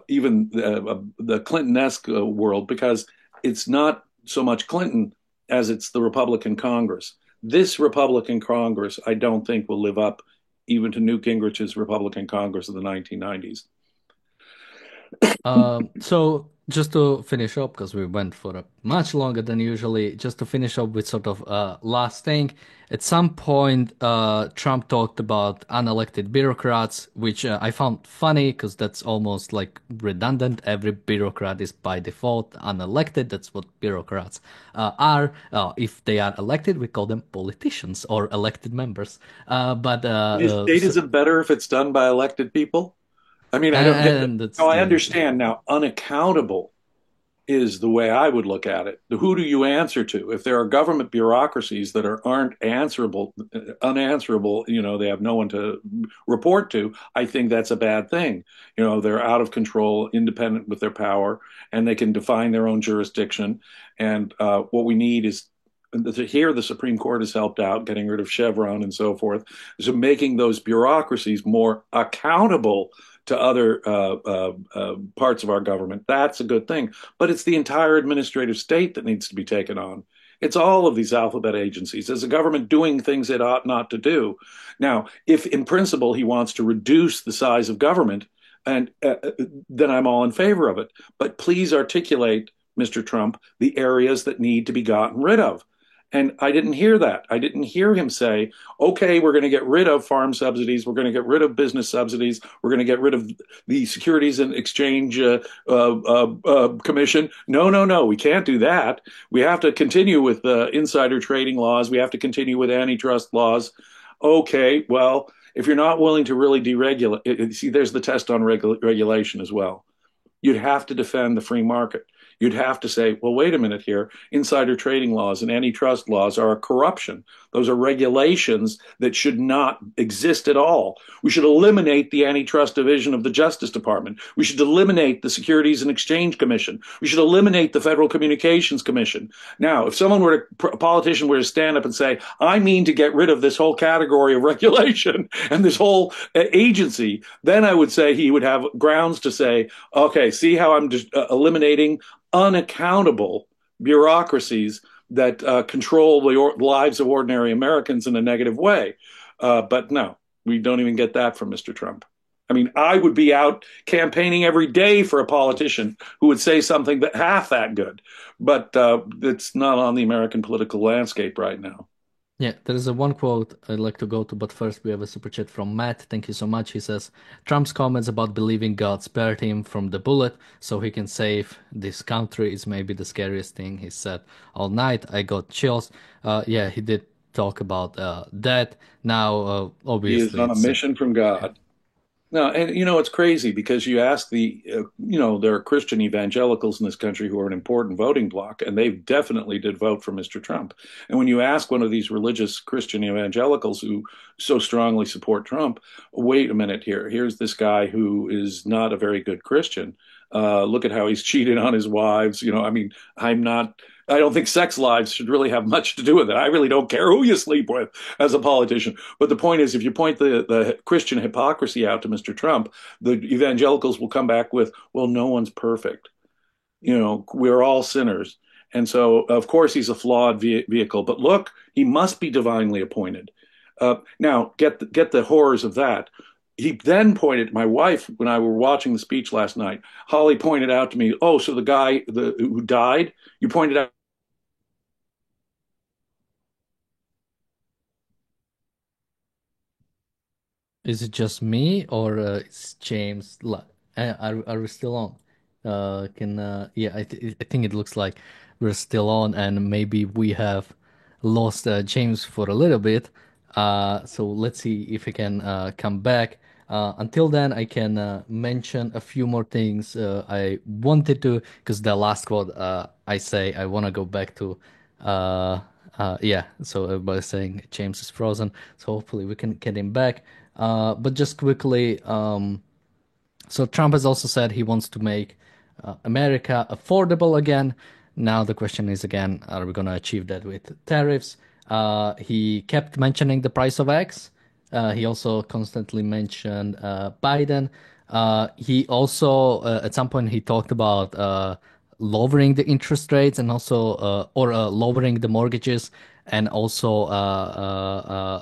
even the Clinton-esque world, because it's not so much Clinton as it's the Republican Congress. This Republican Congress, I don't think, will live up even to Newt Gingrich's Republican Congress of the 1990s. So just to finish up, because we went for a much longer than usually, just to finish up with sort of last thing. At some point, Trump talked about unelected bureaucrats, which I found funny because that's almost like redundant. Every bureaucrat is by default unelected. That's what bureaucrats are. If they are elected, we call them politicians or elected members. But Is statism better if it's done by elected people? I mean, I don't get it. and that's No, I yeah. understand now. Unaccountable is the way I would look at it. Who do you answer to? If there are government bureaucracies that aren't unanswerable, they have no one to report to, I think that's a bad thing. They're out of control, independent with their power, and they can define their own jurisdiction. And what we need is here the Supreme Court has helped out getting rid of Chevron and so forth, so making those bureaucracies more accountable to other parts of our government. That's a good thing. But it's the entire administrative state that needs to be taken on. It's all of these alphabet agencies. As a government doing things it ought not to do. Now, if in principle he wants to reduce the size of government, and then I'm all in favor of it. But please articulate, Mr. Trump, the areas that need to be gotten rid of. And I didn't hear that. I didn't hear him say, okay, we're going to get rid of farm subsidies. We're going to get rid of business subsidies. We're going to get rid of the Securities and Exchange Commission. No, no, no. We can't do that. We have to continue with insider trading laws. We have to continue with antitrust laws. Okay, well, if you're not willing to really deregulate, see, there's the test on regulation as well. You'd have to defend the free market. You'd have to say, well, wait a minute here. Insider trading laws and antitrust laws are a corruption. Those are regulations that should not exist at all. We should eliminate the antitrust division of the Justice Department. We should eliminate the Securities and Exchange Commission. We should eliminate the Federal Communications Commission. Now, if someone were to, a politician were to stand up and say, I mean to get rid of this whole category of regulation and this whole agency, then I would say he would have grounds to say, okay, see how I'm just eliminating unaccountable bureaucracies that control the lives of ordinary Americans in a negative way. But no, we don't even get that from Mr. Trump. I mean, I would be out campaigning every day for a politician who would say something that half that good, but it's not on the American political landscape right now. Yeah, there is a one quote I'd like to go to, but first we have a super chat from Matt. Thank you so much. He says, Trump's comments about believing God spared him from the bullet so he can save this country is maybe the scariest thing he said all night. I got chills. Yeah, he did talk about that. Now, He is obviously, on a it's mission from yeah. God. No, and it's crazy because you ask there are Christian evangelicals in this country who are an important voting bloc, and they definitely did vote for Mr. Trump. And when you ask one of these religious Christian evangelicals who so strongly support Trump, wait a minute here, here's this guy who is not a very good Christian. Look at how he's cheated on his wives. I mean, I'm not. I don't think sex lives should really have much to do with it. I really don't care who you sleep with as a politician. But the point is, if you point the Christian hypocrisy out to Mr. Trump, the evangelicals will come back with, well, no one's perfect. We're all sinners. And so, of course, he's a flawed vehicle. But look, he must be divinely appointed. Now, get the horrors of that. He then pointed, my wife, when I were watching the speech last night, Holly pointed out to me, oh, so the guy who died, you pointed out. Is it just me or is James? Are we still on? Can Yeah, I think it looks like we're still on, and maybe we have lost James for a little bit. So let's see if he can come back. Until then, I can mention a few more things I wanted to, because the last quote I say I want to go back to. Yeah, so everybody's saying James is frozen, so hopefully we can get him back. But just quickly, so Trump has also said he wants to make America affordable again. Now the question is again, are we going to achieve that with tariffs? He kept mentioning the price of eggs. He also constantly mentioned Biden. He also, at some point, he talked about lowering the interest rates and also, or lowering the mortgages and also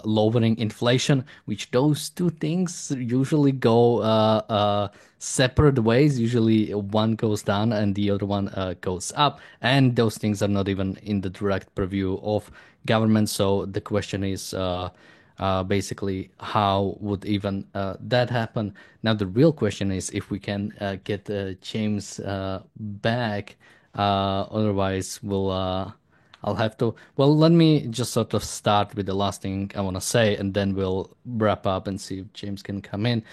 lowering inflation, which those two things usually go separate ways. Usually one goes down and the other one goes up. And those things are not even in the direct purview of government. So the question is, basically how would even that happen. Now the real question is if we can get James back, otherwise I'll have to, well, let me just sort of start with the last thing I want to say and then we'll wrap up and see if James can come in.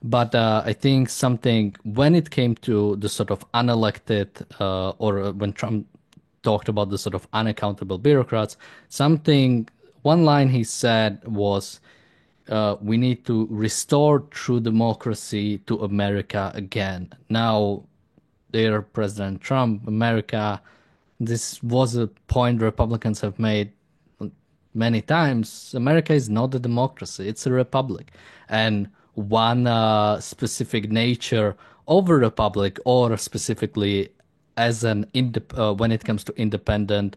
But I think something when it came to the sort of unelected or when Trump talked about the sort of unaccountable bureaucrats, one line he said was, we need to restore true democracy to America again. Now, dear President Trump, America, this was a point Republicans have made many times. America is not a democracy, it's a republic. And one specific nature of a republic, or specifically as when it comes to independent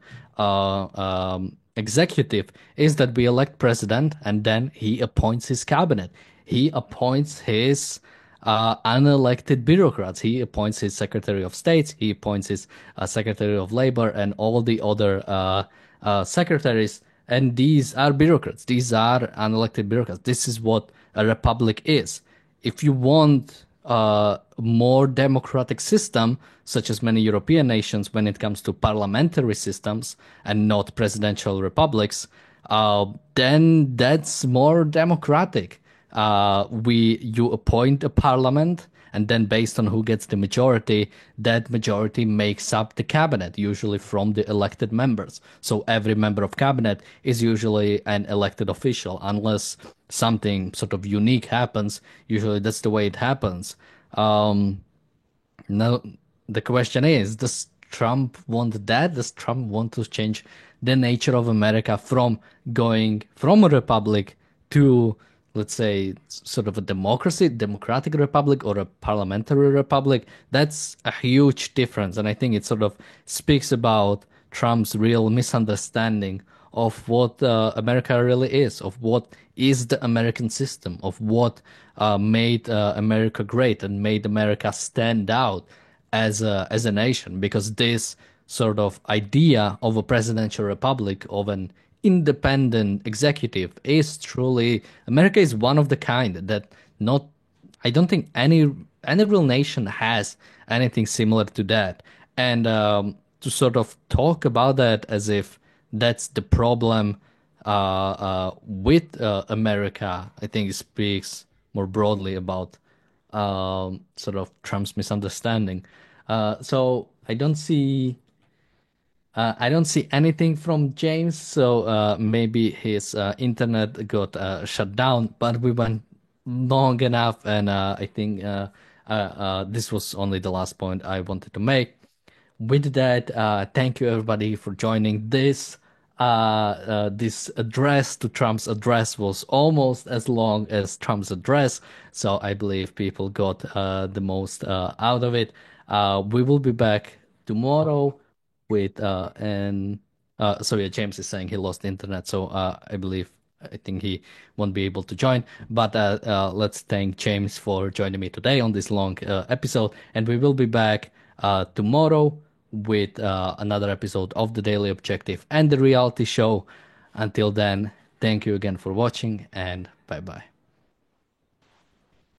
executive, is that we elect president and then he appoints his cabinet. He appoints his unelected bureaucrats. He appoints his Secretary of State. He appoints his Secretary of Labor and all the other secretaries. And these are bureaucrats. These are unelected bureaucrats. This is what a republic is. If you want a more democratic system, such as many European nations when it comes to parliamentary systems and not presidential republics, then that's more democratic. you appoint a parliament, and then based on who gets the majority, that majority makes up the cabinet, usually from the elected members. So every member of cabinet is usually an elected official, unless something sort of unique happens. Usually that's the way it happens. Um, now, the question is, does Trump want that? Does Trump want to change the nature of America from going from a republic to, let's say, sort of a democratic republic or a parliamentary republic? That's a huge difference. And I think it sort of speaks about Trump's real misunderstanding of what America really is, of what is the American system, of what made America great and made America stand out as a nation. Because this sort of idea of a presidential republic, of an independent executive, is truly America is one of the kind that not I don't think any real nation has anything similar to that. And to sort of talk about that as if that's the problem with America, I think it speaks more broadly about sort of Trump's misunderstanding. So I don't see anything from James, so maybe his internet got shut down, but we went long enough, and I think this was only the last point I wanted to make. With that, thank you everybody for joining this. This address to Trump's address was almost as long as Trump's address, so I believe people got the most out of it. We will be back tomorrow with and so yeah, James is saying he lost internet, so I think he won't be able to join. But let's thank James for joining me today on this long episode, and we will be back tomorrow with another episode of the Daily Objective and the reality show. Until then, thank you again for watching, and bye bye.